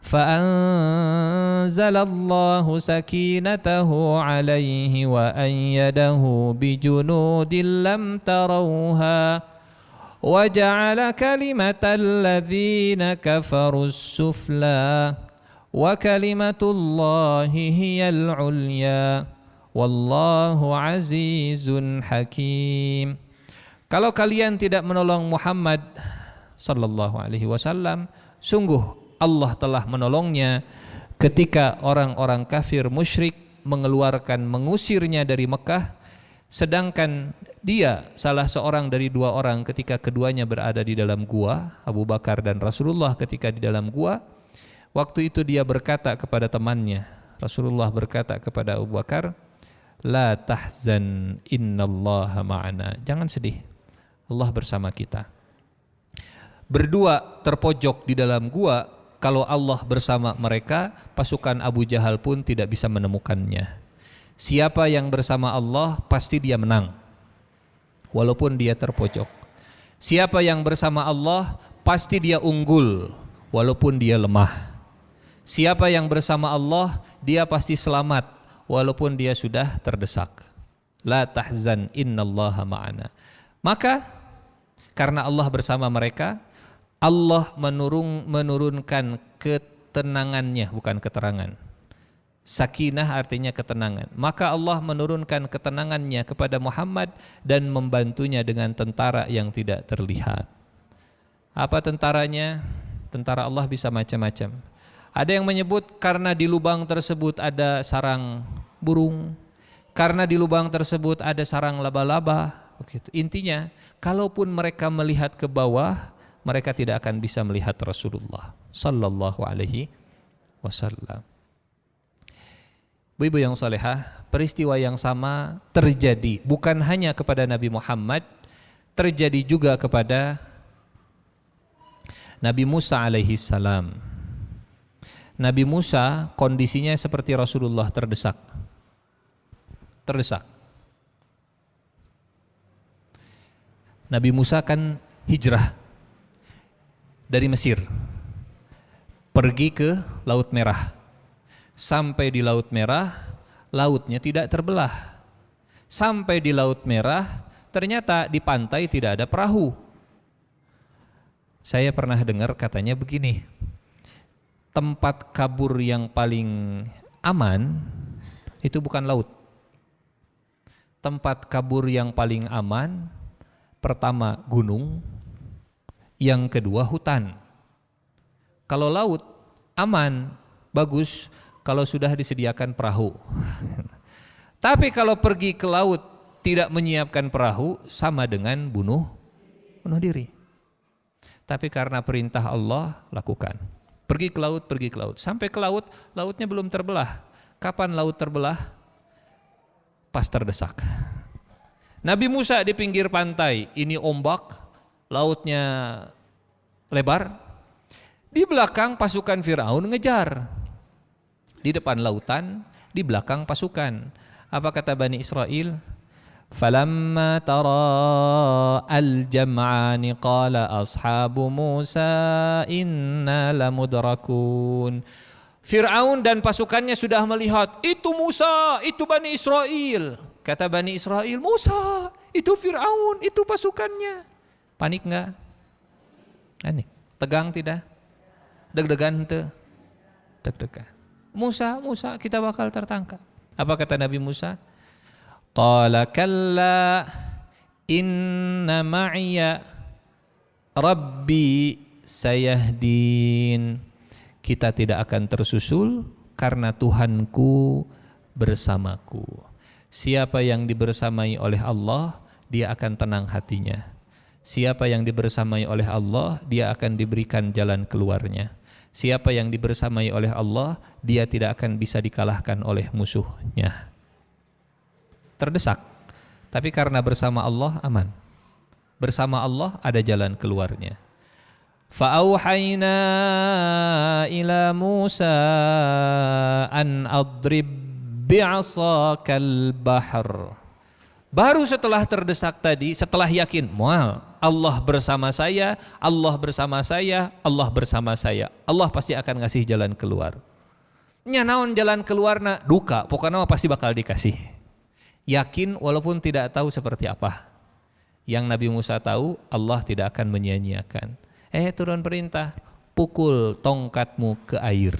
فأنزل الله سكينته عليه وأيده بجنود لم تروها وجعل كلمة الذين كفروا السفلى وكلمة الله هي العليا والله عزيز حكيم. Kalau kalian tidak menolong Muhammad sallallahu alaihi wasallam, sungguh Allah telah menolongnya ketika orang-orang kafir musyrik mengusirnya dari Mekah, sedangkan dia salah seorang dari dua orang ketika keduanya berada di dalam gua, Abu Bakar dan Rasulullah ketika di dalam gua. Waktu itu dia berkata kepada temannya, Rasulullah berkata kepada Abu Bakar, la tahzan innallaha ma'ana. Jangan sedih, Allah bersama kita. Berdua terpojok di dalam gua, kalau Allah bersama mereka, pasukan Abu Jahal pun tidak bisa menemukannya. Siapa yang bersama Allah pasti dia menang, walaupun dia terpojok. Siapa yang bersama Allah pasti dia unggul, walaupun dia lemah. Siapa yang bersama Allah, dia pasti selamat, walaupun dia sudah terdesak. La tahzan innallaha ma'ana. Maka karena Allah bersama mereka, Allah menurunkan ketenangannya, bukan keterangan. Sakinah artinya ketenangan. Maka Allah menurunkan ketenangannya kepada Muhammad dan membantunya dengan tentara yang tidak terlihat. Apa tentaranya? Tentara Allah bisa macam-macam. Ada yang menyebut karena di lubang tersebut ada sarang burung, karena di lubang tersebut ada sarang laba-laba. Begitu. Intinya, kalaupun mereka melihat ke bawah, mereka tidak akan bisa melihat Rasulullah sallallahu alaihi wasallam. Ibu-ibu yang salehah, peristiwa yang sama terjadi bukan hanya kepada Nabi Muhammad, terjadi juga kepada Nabi Musa alaihi salam. Nabi Musa kondisinya seperti Rasulullah, terdesak. Nabi Musa kan hijrah dari Mesir, pergi ke Laut Merah. Sampai di Laut Merah, lautnya tidak terbelah. Sampai di Laut Merah, ternyata di pantai tidak ada perahu. Saya pernah dengar katanya begini, tempat kabur yang paling aman itu bukan laut. Tempat kabur yang paling aman, pertama gunung, yang kedua hutan. Kalau laut aman, bagus kalau sudah disediakan perahu. Tapi kalau pergi ke laut tidak menyiapkan perahu, sama dengan bunuh diri. Tapi karena perintah Allah, lakukan. Pergi ke laut. Sampai ke laut, lautnya belum terbelah. Kapan laut terbelah? Pas terdesak. Nabi Musa di pinggir pantai, ini ombak, lautnya lebar. Di belakang pasukan Firaun ngejar. Di depan lautan, di belakang pasukan. Apa kata Bani Israel? Falamma tara al-jam'ani qala ashabu Musa inna lamudrakun. Fir'aun dan pasukannya sudah melihat, itu Musa, itu Bani Israel. Kata Bani Israel, Musa, itu Fir'aun, itu pasukannya. Panik enggak? Panik. Tegang tidak? Deg-degan tuh? Deg-degan. Musa, kita bakal tertangkap. Apa kata Nabi Musa? Qala kalla inna ma'iya rabbi sayahdin. Kita tidak akan tersusul karena Tuhanku bersamaku. Siapa yang dibersamai oleh Allah, dia akan tenang hatinya. Siapa yang dibersamai oleh Allah, dia akan diberikan jalan keluarnya. Siapa yang dibersamai oleh Allah, dia tidak akan bisa dikalahkan oleh musuhnya. Terdesak, tapi karena bersama Allah aman. Bersama Allah ada jalan keluarnya. Fa'auhayna ila Musa an adrib bi'asakal bahr. Baru setelah terdesak tadi, setelah yakin, mual, Allah bersama saya, Allah bersama saya, Allah bersama saya, Allah pasti akan ngasih jalan keluar. Nya naon jalan keluarna? Duka, pokoknya pasti bakal dikasih. Yakin walaupun tidak tahu seperti apa. Yang Nabi Musa tahu, Allah tidak akan menyia-nyiakan. Turun perintah, pukul tongkatmu ke air.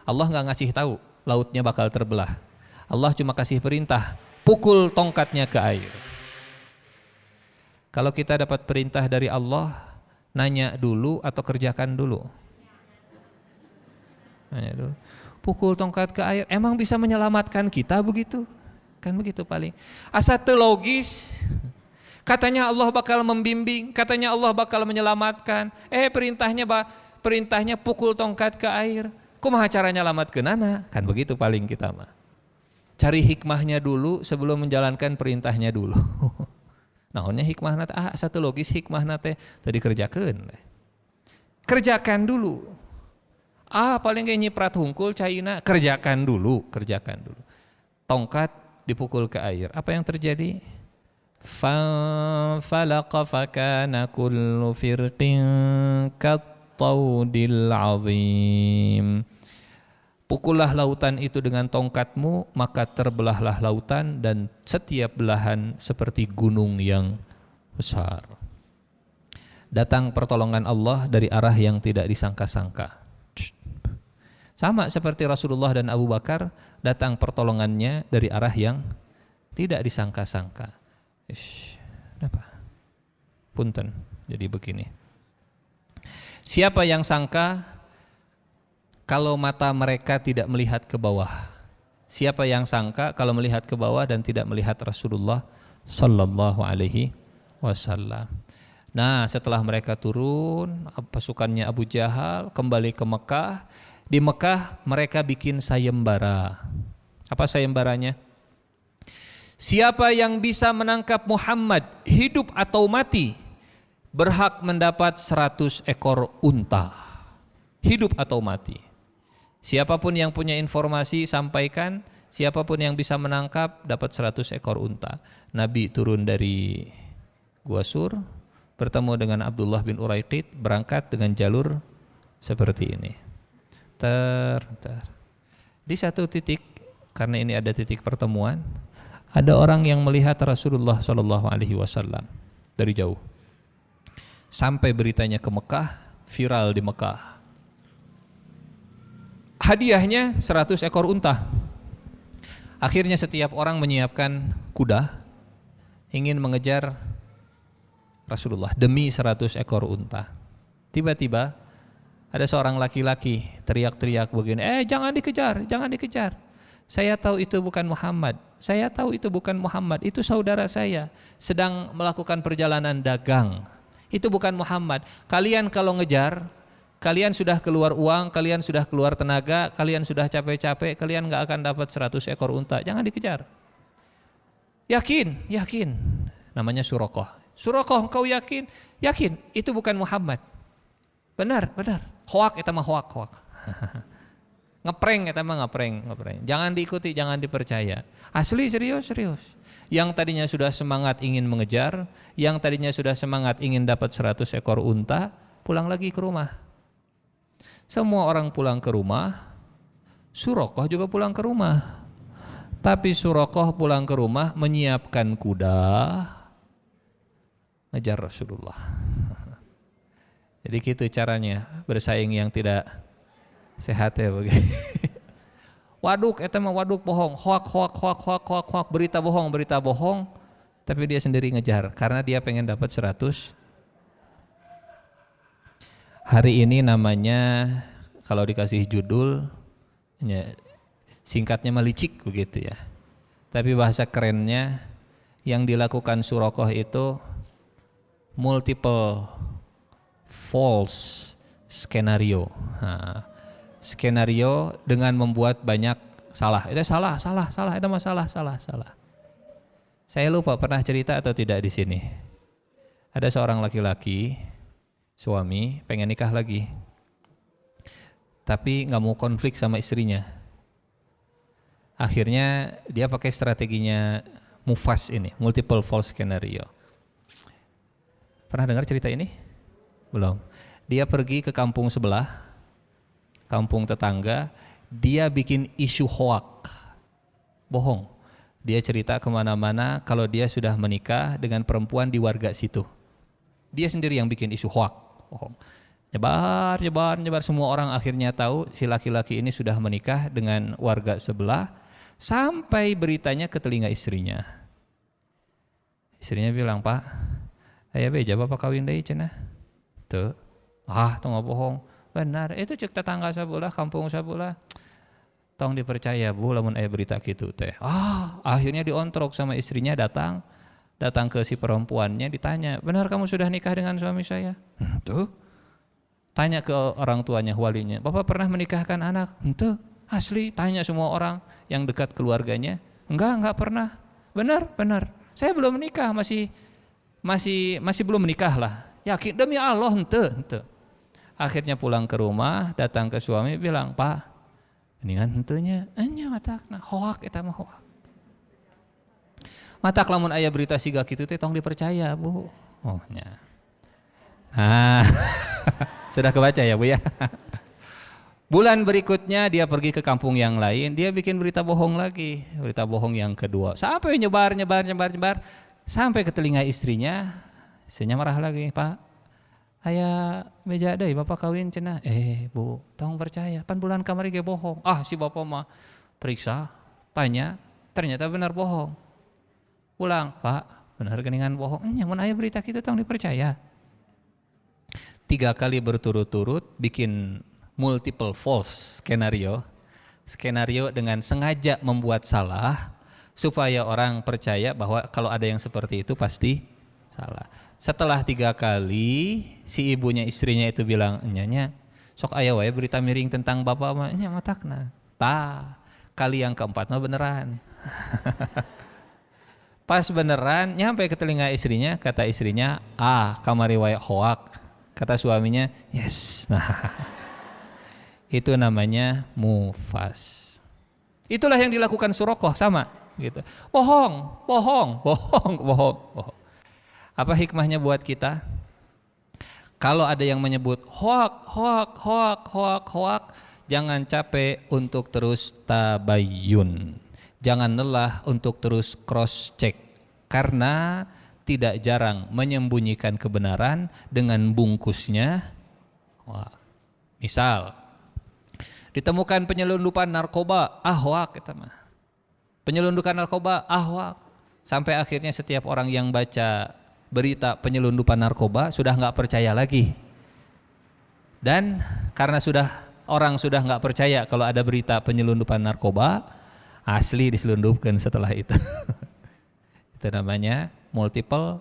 Allah nggak ngasih tahu lautnya bakal terbelah. Allah cuma kasih perintah, pukul tongkatnya ke air. Kalau kita dapat perintah dari Allah, nanya dulu atau kerjakan dulu? Nanya dulu. Pukul tongkat ke air, emang bisa menyelamatkan kita begitu? Kan begitu paling. Asa teu logis. Katanya Allah bakal membimbing, katanya Allah bakal menyelamatkan. Perintahnya pukul tongkat ke air. Kumaha cara nyelamatkeunana? Kan begitu paling kita mah. Cari hikmahnya dulu sebelum menjalankan perintahnya dulu. Naonnya hikmahna teh? Satu logis hikmahna teh tadi kerjakeun. Kerjakan dulu. Paling kayak nyiprat hungkul caina, kerjakan dulu. Tongkat dipukul ke air. Apa yang terjadi? Fanfalaqa fakana kullu firqin kattaudil azim. Pukullah lautan itu dengan tongkatmu, maka terbelahlah lautan dan setiap belahan seperti gunung yang besar. Datang pertolongan Allah dari arah yang tidak disangka-sangka. Sama seperti Rasulullah dan Abu Bakar, datang pertolongannya dari arah yang tidak disangka-sangka. Kenapa? Punten, jadi begini. Siapa yang sangka kalau mata mereka tidak melihat ke bawah? Siapa yang sangka kalau melihat ke bawah dan tidak melihat Rasulullah sallallahu alaihi wasallam? Nah, setelah mereka turun, pasukannya Abu Jahal kembali ke Mekah. Di Mekah mereka bikin sayembara. Apa sayembaranya? Siapa yang bisa menangkap Muhammad hidup atau mati berhak mendapat 100 ekor unta. Hidup atau mati. Siapapun yang punya informasi sampaikan, siapapun yang bisa menangkap dapat 100 ekor unta. Nabi turun dari Gua Sur, bertemu dengan Abdullah bin Uraiqid, berangkat dengan jalur seperti ini. Di satu titik, karena ini ada titik pertemuan, ada orang yang melihat Rasulullah SAW dari jauh. Sampai beritanya ke Mekah, viral di Mekah. Hadiahnya 100 ekor unta. Akhirnya setiap orang menyiapkan kuda, ingin mengejar Rasulullah demi 100 ekor unta. Tiba-tiba ada seorang laki-laki teriak-teriak begini, jangan dikejar. Saya tahu itu bukan Muhammad. Itu saudara saya sedang melakukan perjalanan dagang. Itu bukan Muhammad. Kalian kalau ngejar, kalian sudah keluar uang, kalian sudah keluar tenaga, kalian sudah capek-capek, kalian gak akan dapat 100 ekor unta. Jangan dikejar. Yakin. Namanya Suraqah. Suraqah, engkau yakin? Yakin, itu bukan Muhammad. Benar. Hoak eta mah hoak. Ngeprank eta mah ngeprank. Jangan diikuti, jangan dipercaya. Asli, serius. Yang tadinya sudah semangat ingin mengejar, yang tadinya sudah semangat ingin dapat 100 ekor unta, pulang lagi ke rumah. Semua orang pulang ke rumah, Suraqah juga pulang ke rumah. Tapi Suraqah pulang ke rumah menyiapkan kuda ngejar Rasulullah. Jadi gitu caranya bersaing yang tidak sehat ya begini. Waduk eta mah waduk bohong, hoak, berita bohong, tapi dia sendiri ngejar karena dia pengen dapat 100. Hari ini namanya kalau dikasih judul singkatnya melicik begitu ya. Tapi bahasa kerennya yang dilakukan Suraqah itu multiple false skenario. Skenario dengan membuat banyak salah. Itu salah. Itu masalah salah. Saya lupa pernah cerita atau tidak di sini. Ada seorang laki-laki, suami pengen nikah lagi, tapi nggak mau konflik sama istrinya. Akhirnya dia pakai strateginya MUFAS ini, multiple false scenario. Pernah dengar cerita ini? Belum. Dia pergi ke kampung sebelah, kampung tetangga, dia bikin isu hoak, bohong. Dia cerita kemana-mana kalau dia sudah menikah dengan perempuan di warga situ. Dia sendiri yang bikin isu hoak, bohong. Nyebar, semua orang akhirnya tahu si laki-laki ini sudah menikah dengan warga sebelah, sampai beritanya ke telinga istrinya. Istrinya bilang, Pak, Aya beja bapak kawin deui cenah. Tuh. Tong bohong. Benar, itu cek tetangga sabelah, kampung sabelah. Tong dipercaya Bu lamun aya berita kitu teh. Akhirnya diontrok sama istrinya datang ke si perempuannya ditanya, "Benar kamu sudah nikah dengan suami saya?" Tuh. Tanya ke orang tuanya, walinya, "Bapak pernah menikahkan anak?" Tuh. Asli, tanya semua orang yang dekat keluarganya. Enggak pernah. Benar. Saya belum menikah, masih belum menikah lah. Yakin demi Allah henteu. Akhirnya pulang ke rumah, datang ke suami bilang, "Pak, ini kan henteunya, enya matakna hoak eta mah hoak." Matak lamun aya berita siga kitu teh tong dipercaya, Bu. Oh nya. Sudah kebaca ya, Bu ya. Bulan berikutnya dia pergi ke kampung yang lain, dia bikin berita bohong lagi, berita bohong yang kedua. Sampai nyebar sampai ke telinga istrinya. Istrinya marah lagi, "Pak, aya meja deui bapak kawin cenah." Bu, tong percaya, pan bulan kamari ge bohong. Si bapak mah periksa, tanya, ternyata benar bohong. Pulang, "Pak, benar geuningan bohong." Mun aya berita kitu tong dipercaya. 3 kali berturut-turut bikin multiple false skenario dengan sengaja membuat salah supaya orang percaya bahwa kalau ada yang seperti itu pasti salah. Setelah 3 kali si ibunya istrinya itu bilang, "Nyanya sok aya wae berita miring tentang bapak mah nya matakna." Kali yang keempat mah beneran. Pas beneran nyampe ke telinga istrinya, kata istrinya, "Kamari wae hoak." Kata suaminya, "Yes." Itu namanya mufas. Itulah yang dilakukan Suraqah sama gitu. Bohong. Apa hikmahnya buat kita? Kalau ada yang menyebut hoak, jangan capek untuk terus tabayyun. Jangan lelah untuk terus cross check karena tidak jarang menyembunyikan kebenaran dengan bungkusnya. Misal ditemukan penyelundupan narkoba, hoak eta mah. Penyelundupan narkoba, hoak. Sampai akhirnya setiap orang yang baca berita penyelundupan narkoba sudah enggak percaya lagi. Dan karena orang sudah enggak percaya kalau ada berita penyelundupan narkoba, asli diselundupkan setelah itu. Itu namanya multiple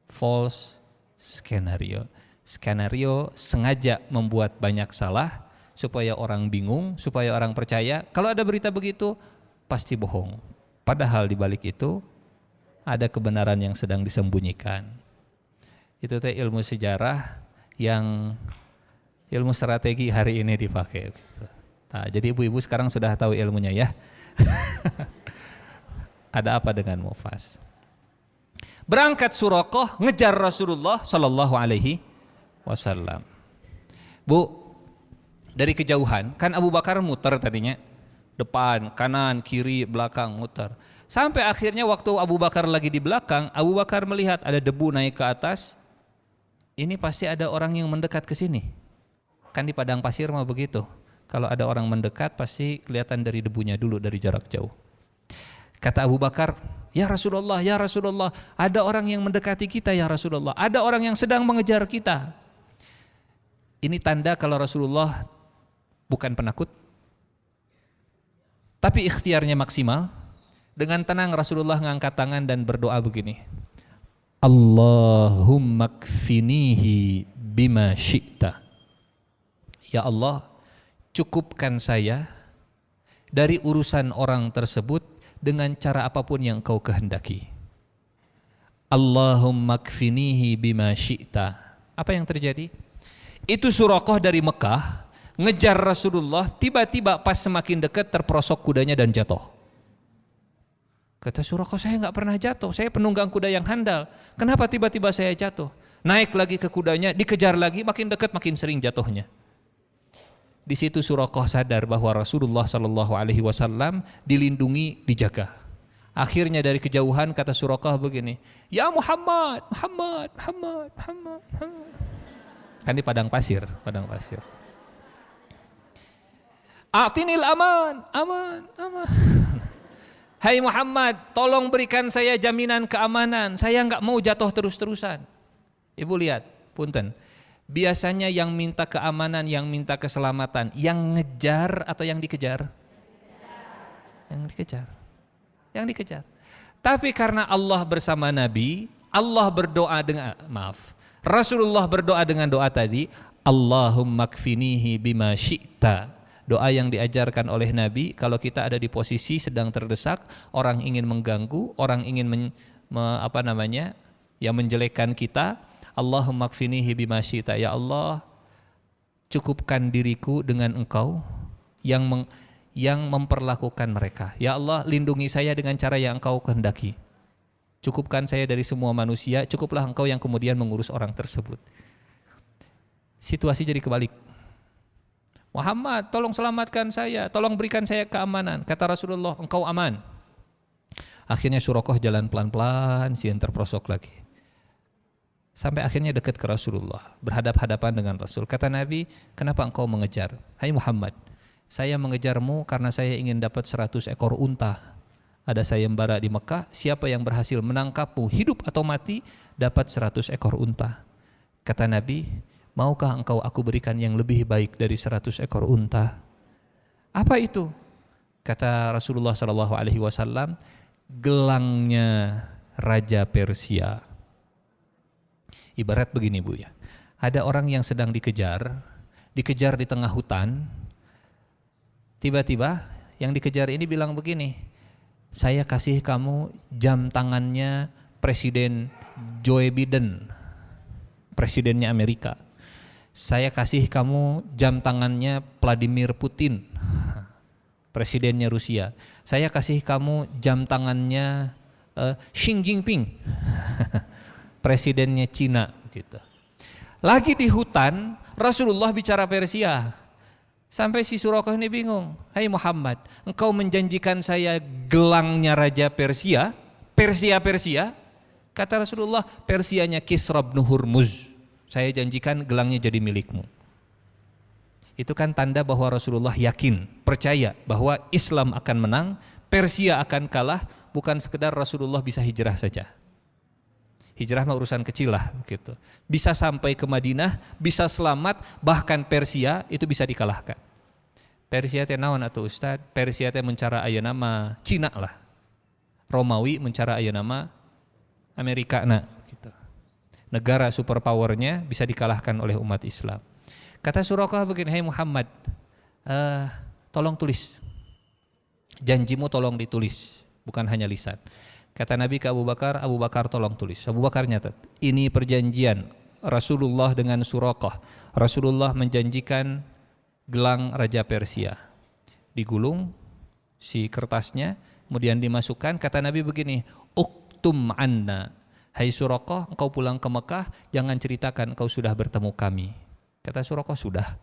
false skenario. Skenario sengaja membuat banyak salah supaya orang bingung, supaya orang percaya kalau ada berita begitu pasti bohong. Padahal di balik itu ada kebenaran yang sedang disembunyikan. Itu teh ilmu sejarah yang ilmu strategi hari ini dipakai. Jadi ibu-ibu sekarang sudah tahu ilmunya ya. Ada apa dengan mufas? Berangkat Suraqah ngejar Rasulullah Sallallahu Alaihi Wasallam. Bu, dari kejauhan, kan Abu Bakar muter tadinya, depan, kanan, kiri, belakang muter. Sampai akhirnya waktu Abu Bakar lagi di belakang, Abu Bakar melihat ada debu naik ke atas. Ini pasti ada orang yang mendekat ke sini. Kan di padang pasir mah begitu. Kalau ada orang mendekat pasti kelihatan dari debunya dulu dari jarak jauh. Kata Abu Bakar, ya Rasulullah, ada orang yang mendekati kita ya Rasulullah. Ada orang yang sedang mengejar kita. Ini tanda kalau Rasulullah bukan penakut, tapi ikhtiarnya maksimal. Dengan tenang Rasulullah ngangkat tangan dan berdoa begini, Allahumma kfinihi bima syi'ta. Ya Allah, cukupkan saya dari urusan orang tersebut dengan cara apapun yang Kau kehendaki. Allahumma kfinihi bima syi'ta. Apa yang terjadi? Itu Suraqah dari Mekah ngejar Rasulullah, tiba-tiba pas semakin dekat terperosok kudanya dan jatuh. Kata Suraqah, saya enggak pernah jatuh, saya penunggang kuda yang handal. Kenapa tiba-tiba saya jatuh? Naik lagi ke kudanya, dikejar lagi, makin dekat makin sering jatuhnya. Di situ Suraqah sadar bahwa Rasulullah Sallallahu Alaihi Wasallam dilindungi, dijaga. Akhirnya dari kejauhan kata Suraqah begini, ya Muhammad. Kan di padang pasir. A'tinil aman. Hai Muhammad, tolong berikan saya jaminan keamanan. Saya enggak mau jatuh terus-terusan. Ibu lihat, punten. Biasanya yang minta keamanan, yang minta keselamatan, yang ngejar atau yang dikejar? Yang dikejar. Yang dikejar. Tapi karena Allah bersama Nabi, Allah berdoa dengan, Rasulullah berdoa dengan doa tadi, Allahumma kfinihi bima syi'ta. Doa yang diajarkan oleh Nabi kalau kita ada di posisi sedang terdesak, orang ingin mengganggu, orang ingin menjelekkan kita, Allahumma kfinihi bima syi'ta. Ya Allah, cukupkan diriku dengan Engkau yang memperlakukan mereka. Ya Allah, lindungi saya dengan cara yang Engkau kehendaki. Cukupkan saya dari semua manusia, cukuplah Engkau yang kemudian mengurus orang tersebut. Situasi jadi kebalik. Muhammad, tolong selamatkan saya, tolong berikan saya keamanan. Kata Rasulullah, engkau aman. Akhirnya Suraqah jalan pelan-pelan, si terprosok lagi. Sampai akhirnya dekat ke Rasulullah, berhadap-hadapan dengan Rasul. Kata Nabi, kenapa engkau mengejar? Hai Muhammad, saya mengejarmu karena saya ingin dapat 100 ekor unta. Ada sayembara di Mekah, siapa yang berhasil menangkapmu hidup atau mati, dapat 100 ekor unta. Kata Nabi, maukah engkau aku berikan yang lebih baik dari 100 ekor unta? Apa itu? Kata Rasulullah SAW, gelangnya Raja Persia. Ibarat begini Bu ya, ada orang yang sedang dikejar di tengah hutan, tiba-tiba yang dikejar ini bilang begini, saya kasih kamu jam tangannya Presiden Joe Biden, presidennya Amerika. Saya kasih kamu jam tangannya Vladimir Putin, presidennya Rusia. Saya kasih kamu jam tangannya Xi Jinping, presidennya Cina gitu. Lagi di hutan, Rasulullah bicara Persia. Sampai si Suraqah ini bingung. Hai Muhammad, engkau menjanjikan saya gelangnya Raja Persia? Persia? Kata Rasulullah, Persianya Kisra bin Hurmuz. Saya janjikan gelangnya jadi milikmu. Itu kan tanda bahwa Rasulullah yakin, percaya bahwa Islam akan menang, Persia akan kalah, bukan sekedar Rasulullah bisa hijrah saja. Hijrah mah urusan kecil lah gitu. Bisa sampai ke Madinah, bisa selamat, bahkan Persia itu bisa dikalahkan. Persia teh naon atuh Ustaz? Persia teh mencara aya nama Cina lah. Romawi mencara aya nama Amerika na gitu. Negara superpowernya bisa dikalahkan oleh umat Islam. Kata Suraqah begini, hai Muhammad, tolong tulis. Janjimu tolong ditulis, bukan hanya lisan. Kata Nabi ke Abu Bakar tolong tulis. Abu Bakar nyatet, ini perjanjian Rasulullah dengan Suraqah. Rasulullah menjanjikan gelang Raja Persia. Digulung si kertasnya, kemudian dimasukkan. Kata Nabi begini, uktum anna. Hai Suraqah, engkau pulang ke Mekah, jangan ceritakan engkau sudah bertemu kami. Kata Suraqah, sudah.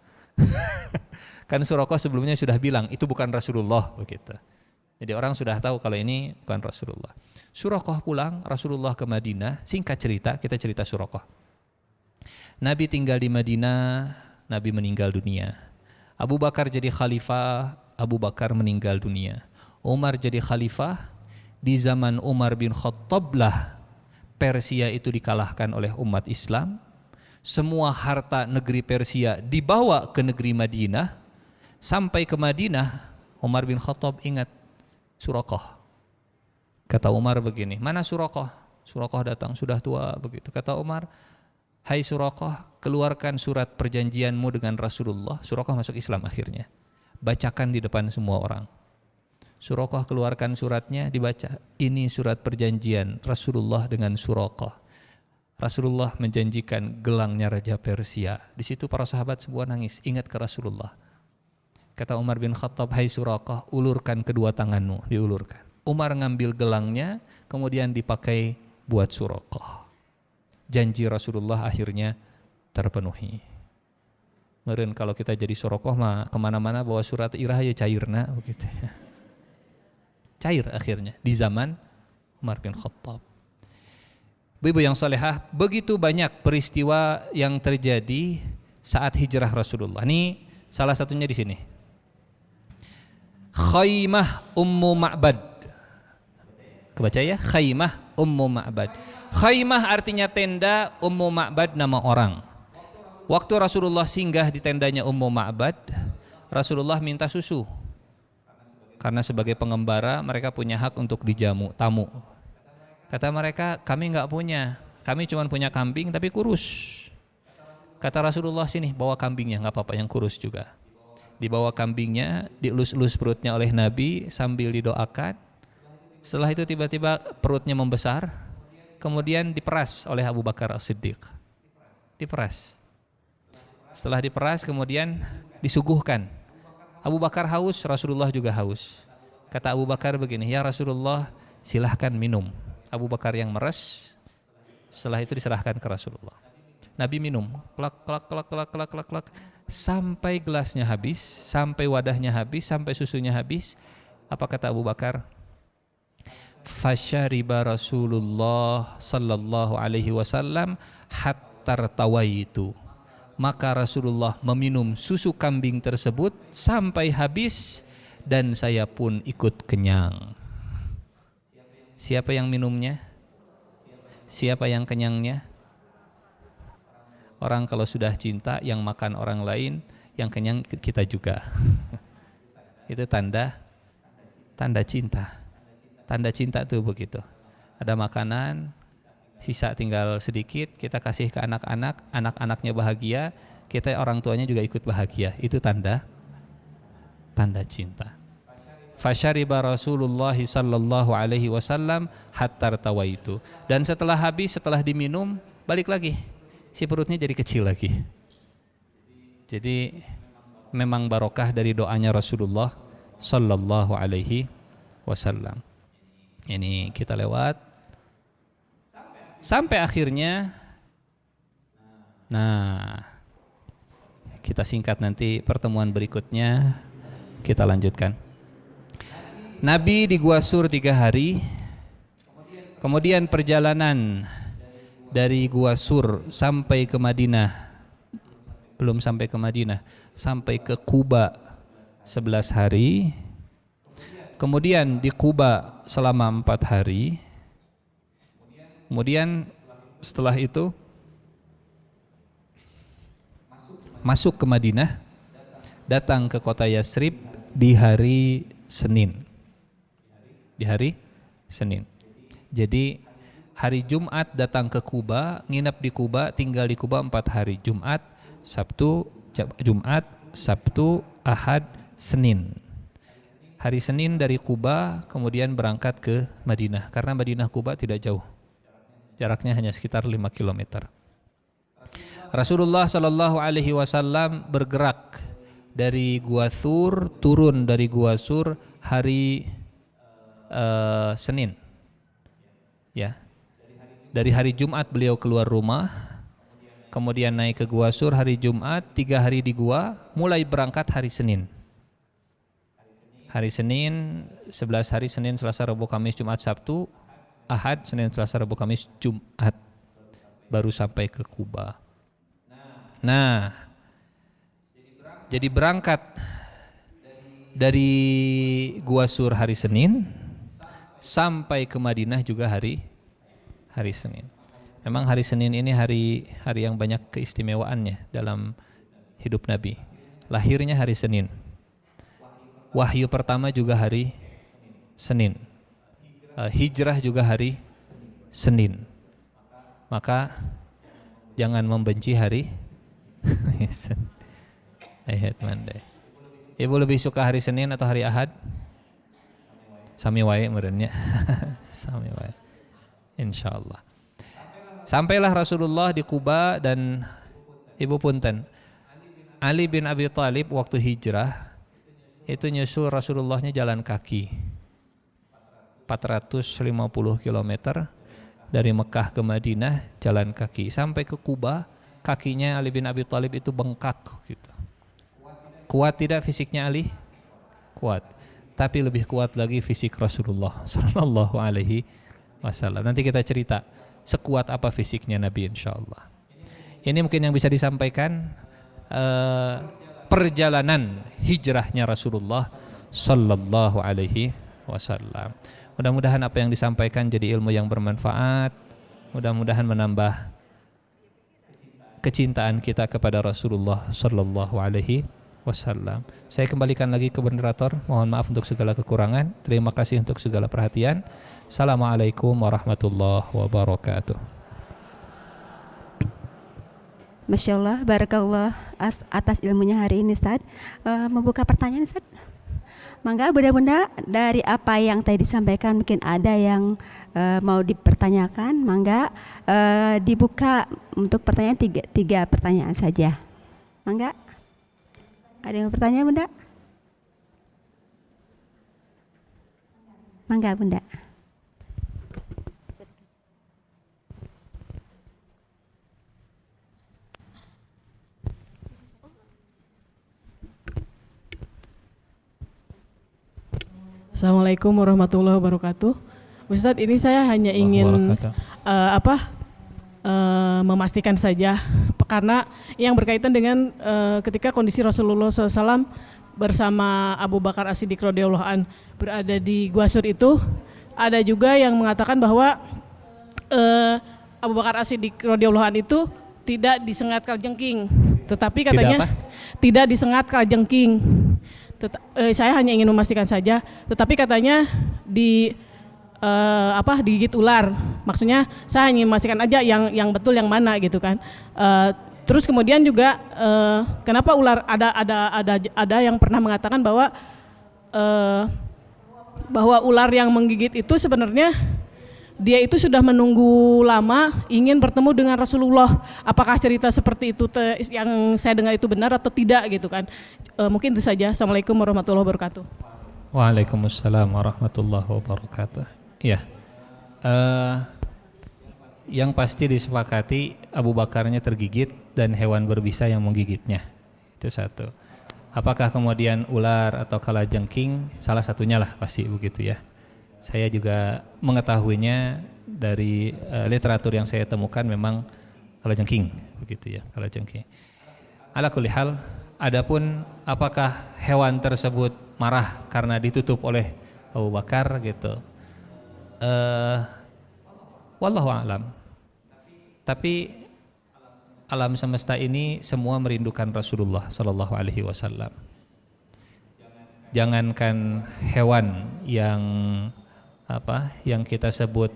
Kan Suraqah sebelumnya sudah bilang, itu bukan Rasulullah begitu. Jadi orang sudah tahu kalau ini bukan Rasulullah. Suraqah pulang, Rasulullah ke Madinah. Singkat cerita, kita cerita Suraqah. Nabi tinggal di Madinah, Nabi meninggal dunia. Abu Bakar jadi khalifah, Abu Bakar meninggal dunia. Umar jadi khalifah, di zaman Umar bin Khattab lah Persia itu dikalahkan oleh umat Islam. Semua harta negeri Persia dibawa ke negeri Madinah. Sampai ke Madinah, Umar bin Khattab ingat Suraqah. Kata Umar begini, mana Suraqah? Suraqah datang, sudah tua begitu. Kata Umar, hai Suraqah, keluarkan surat perjanjianmu dengan Rasulullah. Suraqah masuk Islam akhirnya. Bacakan di depan semua orang. Suraqah keluarkan suratnya, dibaca. Ini surat perjanjian Rasulullah dengan Suraqah. Rasulullah menjanjikan gelangnya Raja Persia. Di situ para sahabat semua nangis, ingat ke Rasulullah. Kata Umar bin Khattab, hai Suraqah, ulurkan kedua tanganmu, diulurkan. Umar ngambil gelangnya, kemudian dipakai buat Suraqah. Janji Rasulullah akhirnya terpenuhi. Meren kalau kita jadi Suraqah mah kemana-mana bawa surat irah ya cairna begitu. Cair akhirnya di zaman Umar bin Khattab. Ibu yang salehah, begitu banyak peristiwa yang terjadi saat hijrah Rasulullah. Ini salah satunya di sini. Khaymah Ummu Ma'bad. Kebaca ya, Khaymah Ummu Ma'bad. Khaymah artinya tenda, Ummu Ma'bad nama orang. Waktu Rasulullah singgah di tendanya Ummu Ma'bad, Rasulullah minta susu. Karena sebagai pengembara mereka punya hak untuk dijamu tamu. Kata mereka, kami enggak punya. Kami cuma punya kambing tapi kurus. Kata Rasulullah, sini bawa kambingnya, enggak apa-apa yang kurus juga. Dibawa kambingnya, dielus-elus perutnya oleh Nabi sambil didoakan. Setelah itu tiba-tiba perutnya membesar, kemudian diperas oleh Abu Bakar As-Siddiq. Diperas. Setelah diperas kemudian disuguhkan. Abu Bakar haus, Rasulullah juga haus. Kata Abu Bakar begini, ya Rasulullah silahkan minum. Abu Bakar yang meres, setelah itu diserahkan ke Rasulullah. Nabi minum, klak klak klak klak klak klak klak sampai gelasnya habis, sampai wadahnya habis, sampai susunya habis. Apa kata Abu Bakar? Fasyariba Rasulullah sallallahu alaihi wasallam hatta tawaitu. Maka Rasulullah meminum susu kambing tersebut sampai habis dan saya pun ikut kenyang. Siapa yang minumnya? Siapa yang kenyangnya? Orang kalau sudah cinta, yang makan orang lain, yang kenyang kita juga. Itu tanda cinta. Tanda cinta tuh begitu. Ada makanan, sisa tinggal sedikit, kita kasih ke anak-anak, anak-anaknya bahagia, kita orang tuanya juga ikut bahagia. Itu tanda cinta. Fasyariba Rasulullah sallallahu alaihi wasallam hatta tawaitu. Dan setelah habis, setelah diminum, balik lagi. Si perutnya jadi kecil lagi. Jadi memang barokah dari doanya Rasulullah sallallahu alaihi wasallam. Ini kita lewat sampai akhirnya. Nah, kita singkat, nanti pertemuan berikutnya kita lanjutkan. Nabi di Gua Sur 3 hari. Kemudian perjalanan dari Gua Sur sampai ke Madinah, belum sampai ke Madinah, sampai ke Quba 11 hari. Kemudian di Quba selama 4 hari. Kemudian setelah itu masuk ke Madinah, datang ke kota Yasrib di hari Senin. Di hari Senin. Jadi hari Jumat datang ke Quba, nginap di Quba, tinggal di Quba 4 hari. Jumat, Sabtu, Ahad, Senin. Hari Senin dari Quba kemudian berangkat ke Madinah, karena Madinah Quba tidak jauh. Jaraknya hanya sekitar 5 km. Rasulullah sallallahu alaihi wasallam bergerak dari Gua Sur, turun dari Gua Sur hari Senin. Ya. Dari hari Jumat beliau keluar rumah, kemudian naik ke Gua Sur hari Jumat, 3 hari di Gua, mulai berangkat hari Senin. Hari Senin, 11 hari, Senin, Selasa, Rabu, Kamis, Jumat, Sabtu, Ahad, Senin, Selasa, Rabu, Kamis, Jumat, baru sampai ke Quba. Nah, jadi berangkat dari Gua Sur hari Senin sampai ke Madinah juga hari Senin. Memang hari Senin ini hari yang banyak keistimewaannya dalam hidup Nabi. Lahirnya hari Senin. Wahyu pertama juga hari Senin. Hijrah juga hari Senin. Maka jangan membenci hari I hate Monday. Ibu lebih suka hari Senin atau hari Ahad? Sami wae meureunnya. Sami wae. Insyaallah. Sampailah Rasulullah di Quba dan ibu punten. Ali bin Abi Thalib waktu hijrah itu nyusul Rasulullahnya jalan kaki 450 km dari Mekah ke Madinah, jalan kaki sampai ke Quba. Kakinya Ali bin Abi Thalib itu bengkak gitu. Kuat tidak fisiknya Ali? Kuat. Tapi lebih kuat lagi fisik Rasulullah sallallahu alaihi wasallam. Nanti kita cerita sekuat apa fisiknya Nabi insyaallah. Ini mungkin yang bisa disampaikan perjalanan hijrahnya Rasulullah sallallahu alaihi wasallam. Mudah-mudahan apa yang disampaikan jadi ilmu yang bermanfaat. Mudah-mudahan menambah kecintaan kita kepada Rasulullah sallallahu alaihi wasallam. Saya kembalikan lagi ke moderator. Mohon maaf untuk segala kekurangan. Terima kasih untuk segala perhatian. Assalamualaikum warahmatullahi wabarakatuh.
Masya Allah, barakallah atas ilmunya hari ini Ustaz. Membuka pertanyaan Ustaz. Mangga bunda-bunda dari apa yang tadi disampaikan mungkin ada yang mau dipertanyakan. Mangga dibuka untuk pertanyaan tiga pertanyaan saja. Mangga. Ada yang bertanya bunda? Mangga bunda.
Assalamualaikum warahmatullahi wabarakatuh. Ustadz, ini saya hanya ingin memastikan saja, karena yang berkaitan dengan ketika kondisi Rasulullah SAW bersama Abu Bakar As-Siddiq radhiyallahu an berada di Gua Sur itu, ada juga yang mengatakan bahwa Abu Bakar As-Siddiq radhiyallahu an itu tidak disengat kalajengking, tetapi katanya tidak disengat kalajengking. Saya hanya ingin memastikan saja, tetapi katanya digigit ular. Maksudnya saya hanya memastikan aja yang betul yang mana gitu kan. Terus kemudian juga kenapa ular ada yang pernah mengatakan bahwa ular yang menggigit itu sebenarnya dia itu sudah menunggu lama ingin bertemu dengan Rasulullah. Apakah cerita seperti itu yang saya dengar itu benar atau tidak gitu kan? Mungkin itu saja. Assalamualaikum warahmatullahi wabarakatuh.
Waalaikumsalam warahmatullahi wabarakatuh. Ya, yang pasti disepakati Abu Bakarnya tergigit dan hewan berbisa yang menggigitnya. Itu satu. Apakah kemudian ular atau kalajengking? Salah satunya lah pasti begitu ya. Saya juga mengetahuinya dari literatur yang saya temukan memang kalajengking begitu ya, kalajengking. Ala kulli hal, adapun apakah hewan tersebut marah karena ditutup oleh Abu Bakar gitu. Wallahu a'lam. Tapi alam semesta ini semua merindukan Rasulullah sallallahu alaihi wasallam. Jangankan hewan yang kita sebut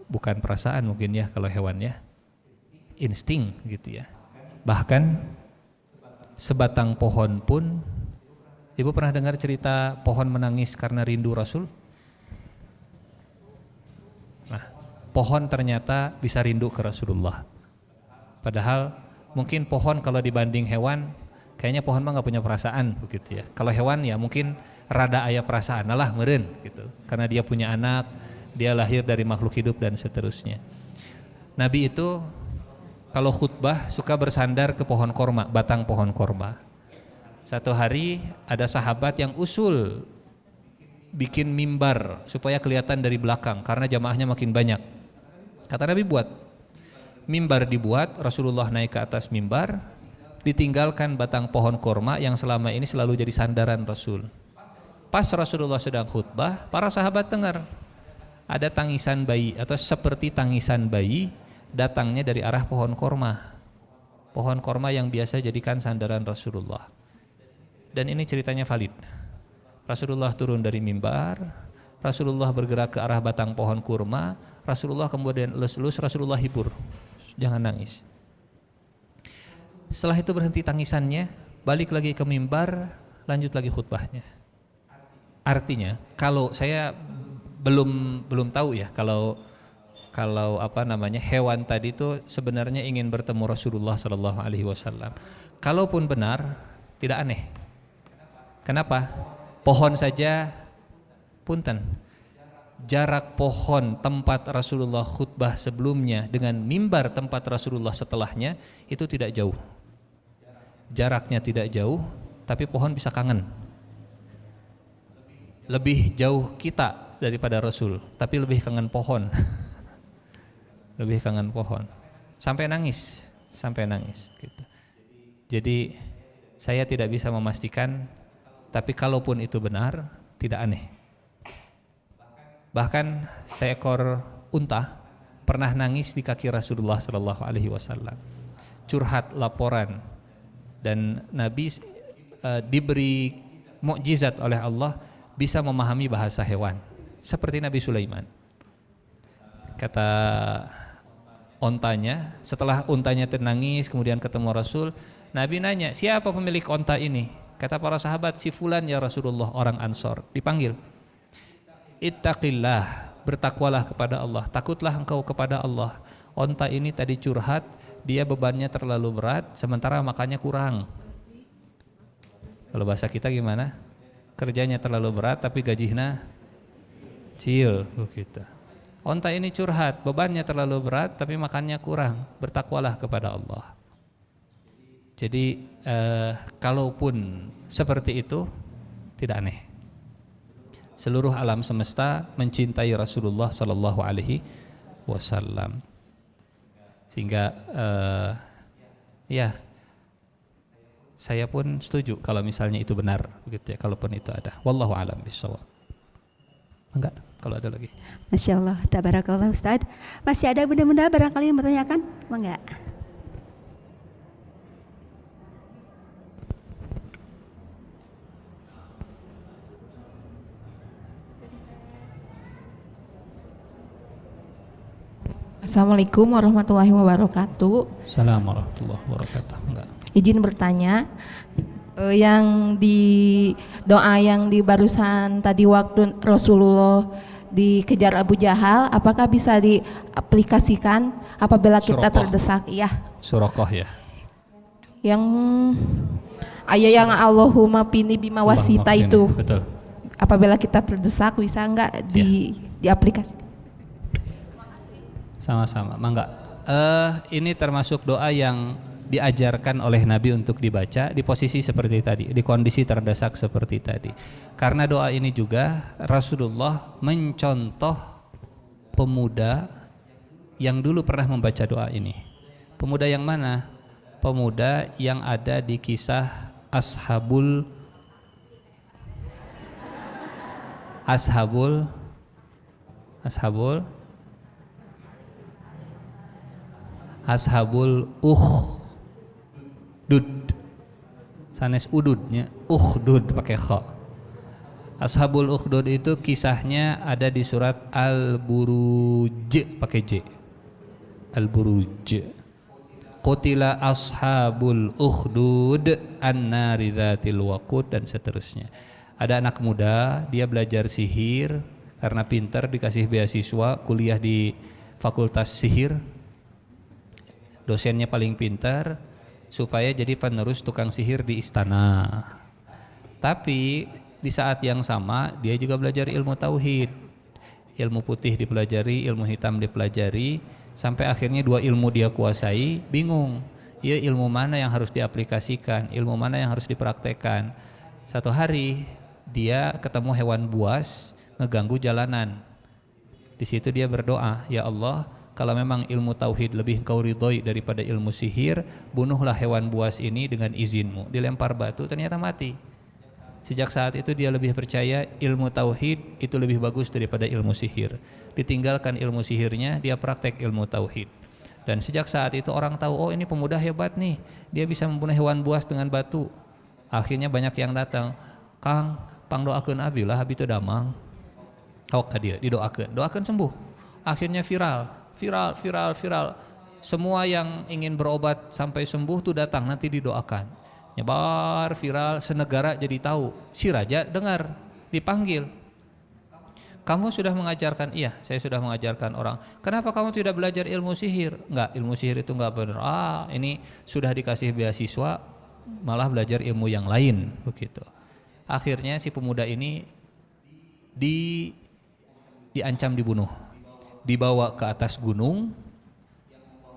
bukan perasaan mungkin ya kalau hewan ya, insting gitu ya. Bahkan sebatang pohon pun, ibu pernah dengar cerita pohon menangis karena rindu Rasul? Nah, pohon ternyata bisa rindu ke Rasulullah. Padahal mungkin pohon kalau dibanding hewan, kayaknya pohon mah nggak punya perasaan begitu ya. Kalau hewan ya mungkin rada aya perasaan, lah meureun gitu. Karena dia punya anak, dia lahir dari makhluk hidup dan seterusnya. Nabi itu kalau khutbah suka bersandar ke pohon korma, batang pohon korma. Satu hari ada sahabat yang usul bikin mimbar supaya kelihatan dari belakang karena jamaahnya makin banyak. Kata Nabi buat. Mimbar dibuat, Rasulullah naik ke atas mimbar, ditinggalkan batang pohon korma yang selama ini selalu jadi sandaran Rasul. Pas Rasulullah sedang khutbah, para sahabat dengar ada tangisan bayi atau seperti tangisan bayi datangnya dari arah pohon korma. Pohon korma yang biasa jadikan sandaran Rasulullah. Dan ini ceritanya valid. Rasulullah turun dari mimbar, Rasulullah bergerak ke arah batang pohon kurma, Rasulullah kemudian elus-elus, Rasulullah hibur. Jangan nangis. Setelah itu berhenti tangisannya, balik lagi ke mimbar, lanjut lagi khutbahnya. Artinya, kalau saya belum tahu ya kalau hewan tadi itu sebenarnya ingin bertemu Rasulullah sallallahu alaihi wasallam. Kalaupun benar, tidak aneh. Kenapa? Pohon saja punten. Jarak pohon tempat Rasulullah khutbah sebelumnya dengan mimbar tempat Rasulullah setelahnya itu tidak jauh. Jaraknya tidak jauh, tapi pohon bisa kangen. Lebih jauh kita daripada Rasul, tapi lebih kangen pohon. Lebih kangen pohon. Sampai nangis gitu. Jadi saya tidak bisa memastikan, tapi kalaupun itu benar, tidak aneh. Bahkan seekor unta pernah nangis di kaki Rasulullah sallallahu alaihi wasallam. Curhat laporan, dan Nabi diberi mukjizat oleh Allah bisa memahami bahasa hewan seperti Nabi Sulaiman. Kata ontanya, setelah untanya ternangis kemudian ketemu Rasul, Nabi nanya, siapa pemilik onta ini? Kata para sahabat, si fulan ya Rasulullah, orang Ansor. Dipanggil, ittaqillah, bertakwalah kepada Allah, takutlah engkau kepada Allah. Onta ini tadi curhat, dia bebannya terlalu berat sementara makannya kurang. Kalau bahasa kita gimana? Kerjanya terlalu berat tapi gajinya kecil begitu. Onta ini curhat, bebannya terlalu berat tapi makannya kurang, bertakwalah kepada Allah. Jadi kalaupun seperti itu tidak aneh. Seluruh alam semesta mencintai Rasulullah sallallahu alaihi wasallam. Sehingga ya saya pun setuju kalau misalnya itu benar begitu ya, kalaupun itu ada. Wallahu a'lam bishawab. Enggak, kalau ada lagi.
Masya Allah, tabarakallah Ustadz. Masih ada bunda-bunda barangkali yang bertanyakan? Enggak.
Assalamualaikum warahmatullahi wabarakatuh.
Assalamualaikum warahmatullahi wabarakatuh. Enggak.
Izin bertanya, yang di doa yang di barusan tadi waktu Rasulullah dikejar Abu Jahal, apakah bisa diaplikasikan apabila kita
Suraqah.
terdesak? Ya.
Suraqah ya.
Yang ayat yang Allahumma pini bima wasita
Allahumma
itu.
qini. Betul.
Apabila kita terdesak bisa enggak diaplikasikan?
Sama-sama. Mangga. Ini termasuk doa yang diajarkan oleh Nabi untuk dibaca di posisi seperti tadi, di kondisi terdesak seperti tadi. Karena doa ini juga Rasulullah mencontoh pemuda yang dulu pernah membaca doa ini. Pemuda yang mana? Pemuda yang ada di kisah Ashabul Ukhdud, sanes ududnya Ukhdud pakai kha. Ashabul Ukhdud itu kisahnya ada di surat Al-Buruj pakai J. Al-Buruj. Qutila ashabul ukhdud an-nari dzatil waqud, dan seterusnya. Ada anak muda, dia belajar sihir karena pintar, dikasih beasiswa kuliah di fakultas sihir. Dosennya paling pintar supaya jadi penerus tukang sihir di istana. Tapi di saat yang sama dia juga belajar ilmu tauhid. Ilmu putih dipelajari, ilmu hitam dipelajari, sampai akhirnya dua ilmu dia kuasai, bingung. Ya, ilmu mana yang harus diaplikasikan, ilmu mana yang harus dipraktekkan. Satu hari dia ketemu hewan buas ngeganggu jalanan. Di situ dia berdoa, ya Allah, kalau memang ilmu tauhid lebih Engkau ridhoi daripada ilmu sihir, bunuhlah hewan buas ini dengan izinmu. Dilempar batu, ternyata mati. Sejak saat itu dia lebih percaya ilmu tauhid itu lebih bagus daripada ilmu sihir. Ditinggalkan ilmu sihirnya, dia praktek ilmu tauhid. Dan sejak saat itu orang tahu, oh ini pemuda hebat nih, dia bisa membunuh hewan buas dengan batu. Akhirnya banyak yang datang, Kang, pangdoakeun abi lah, abi teu damang. Ka dia doakeun sembuh. Akhirnya viral. Semua yang ingin berobat sampai sembuh tuh datang, nanti didoakan. Nyebar viral, senegara jadi tahu. Si raja dengar, dipanggil. Kamu sudah mengajarkan? Iya, saya sudah mengajarkan orang. Kenapa kamu tidak belajar ilmu sihir? Enggak, ilmu sihir itu enggak benar. Ini sudah dikasih beasiswa, malah belajar ilmu yang lain begitu. Akhirnya si pemuda ini diancam dibunuh. Dibawa ke atas gunung,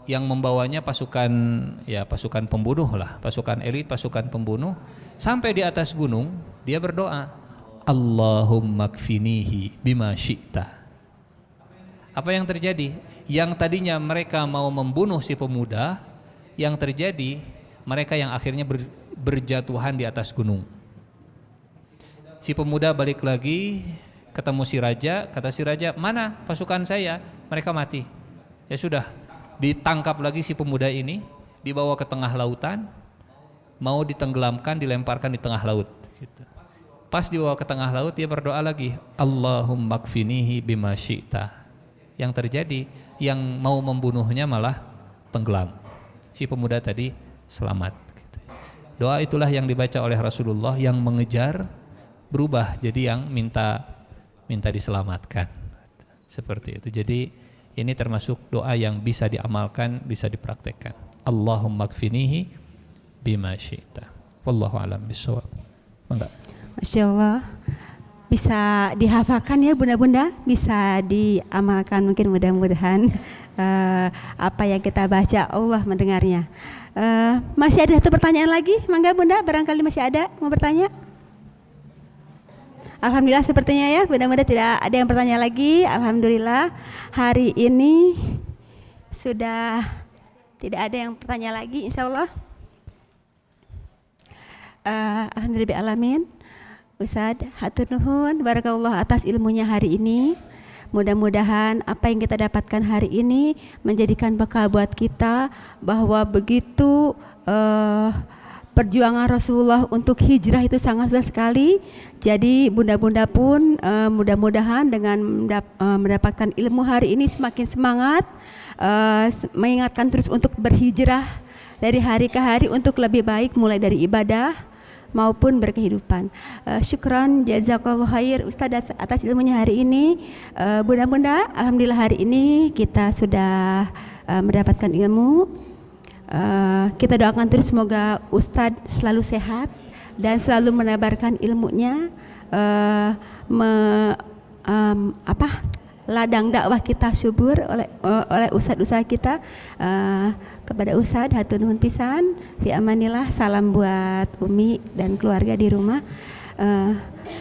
yang membawanya pasukan pembunuh lah, pasukan elit, pasukan pembunuh. Sampai di atas gunung dia berdoa, Allahumma kfinihi bima syi'ta. Apa yang terjadi? Yang tadinya mereka mau membunuh si pemuda, yang terjadi mereka yang akhirnya berjatuhan di atas gunung. Si pemuda balik lagi ketemu si raja, kata si raja, mana pasukan saya? Mereka mati. Ya sudah, ditangkap lagi si pemuda ini, dibawa ke tengah lautan, mau ditenggelamkan, dilemparkan di tengah laut. Gitu. Pas dibawa ke tengah laut, dia berdoa lagi, Allahumma kfinihi bima syi'ta. Yang terjadi, yang mau membunuhnya malah tenggelam. Si pemuda tadi selamat. Gitu. Doa itulah yang dibaca oleh Rasulullah, yang mengejar berubah jadi yang minta diselamatkan. Seperti itu. Jadi ini termasuk doa yang bisa diamalkan, bisa dipraktekkan. Allahumma kfinihi bima syi'ta. Wallahu a'lam bishawab. Enggak.
Masya Allah, bisa dihafalkan ya bunda-bunda, bisa diamalkan mungkin mudah-mudahan apa yang kita baca Allah mendengarnya. Masih ada satu pertanyaan lagi, mangga bunda, barangkali masih ada mau bertanya? Alhamdulillah sepertinya ya, mudah-mudahan tidak ada yang bertanya lagi. Alhamdulillah hari ini sudah tidak ada yang bertanya lagi, insya Allah. Alhamdulillah alamin. Ustadz, hatur nuhun, barakallah atas ilmunya hari ini. Mudah-mudahan apa yang kita dapatkan hari ini menjadikan bekal buat kita bahwa begitu perjuangan Rasulullah untuk hijrah itu sangat susah sekali. Jadi bunda-bunda pun mudah-mudahan dengan mendapatkan ilmu hari ini semakin semangat, mengingatkan terus untuk berhijrah dari hari ke hari untuk lebih baik, mulai dari ibadah maupun berkehidupan. Syukran jazakallahu khair Ustaz atas ilmunya hari ini. Bunda-bunda, alhamdulillah hari ini kita sudah mendapatkan ilmu. Kita doakan terus semoga Ustadz selalu sehat dan selalu menebarkan ilmunya, ladang dakwah kita subur oleh ustadz-ustadz kita. Kepada Ustadz hatur nuhun pisan, fi amanillah, salam buat Umi dan keluarga di rumah.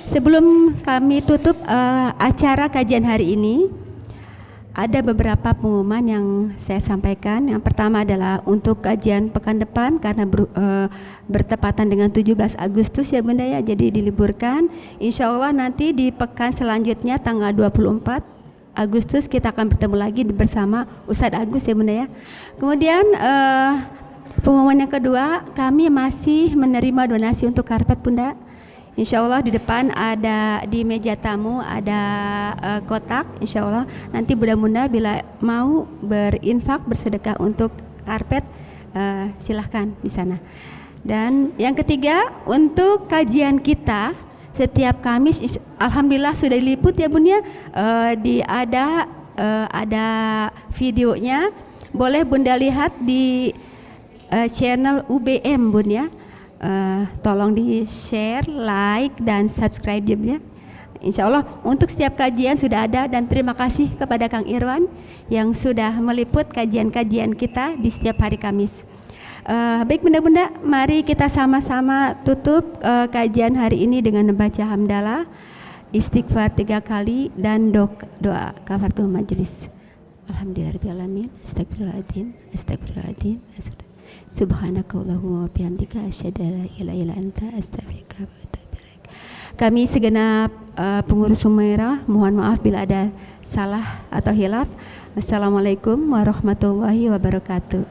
Sebelum kami tutup acara kajian hari ini, ada beberapa pengumuman yang saya sampaikan. Yang pertama adalah untuk kajian pekan depan karena bertepatan dengan 17 Agustus ya Bunda ya, jadi diliburkan. Insya Allah nanti di pekan selanjutnya tanggal 24 Agustus kita akan bertemu lagi bersama Ustadz Agus ya Bunda ya. Kemudian pengumuman yang kedua, kami masih menerima donasi untuk karpet Bunda. Insya Allah di depan ada, di meja tamu ada kotak. Insya Allah nanti bunda-bunda bila mau berinfak bersedekah untuk karpet silahkan di sana. Dan yang ketiga, untuk kajian kita setiap Kamis, alhamdulillah sudah diliput ya Bun ya, ada videonya, boleh Bunda lihat di channel UBM Bun ya. Tolong di share, like dan subscribe ya. Insya Allah untuk setiap kajian sudah ada, dan terima kasih kepada Kang Irwan yang sudah meliput kajian-kajian kita di setiap hari Kamis. Baik bunda-bunda, mari kita sama-sama tutup kajian hari ini dengan membaca hamdalah, istighfar 3 kali dan doa kafaratul majelis. Alhamdulillahirobbilalamin, astagfirullahaladzim, astagfirullahaladzim, subhanakallahumma wa bihamdika asyhadu an la ilaha illa anta astaghfiruka wa atubu ilaik. Kami segenap pengurus Humairah mohon maaf bila ada salah atau hilaf. Wassalamualaikum warahmatullahi wabarakatuh.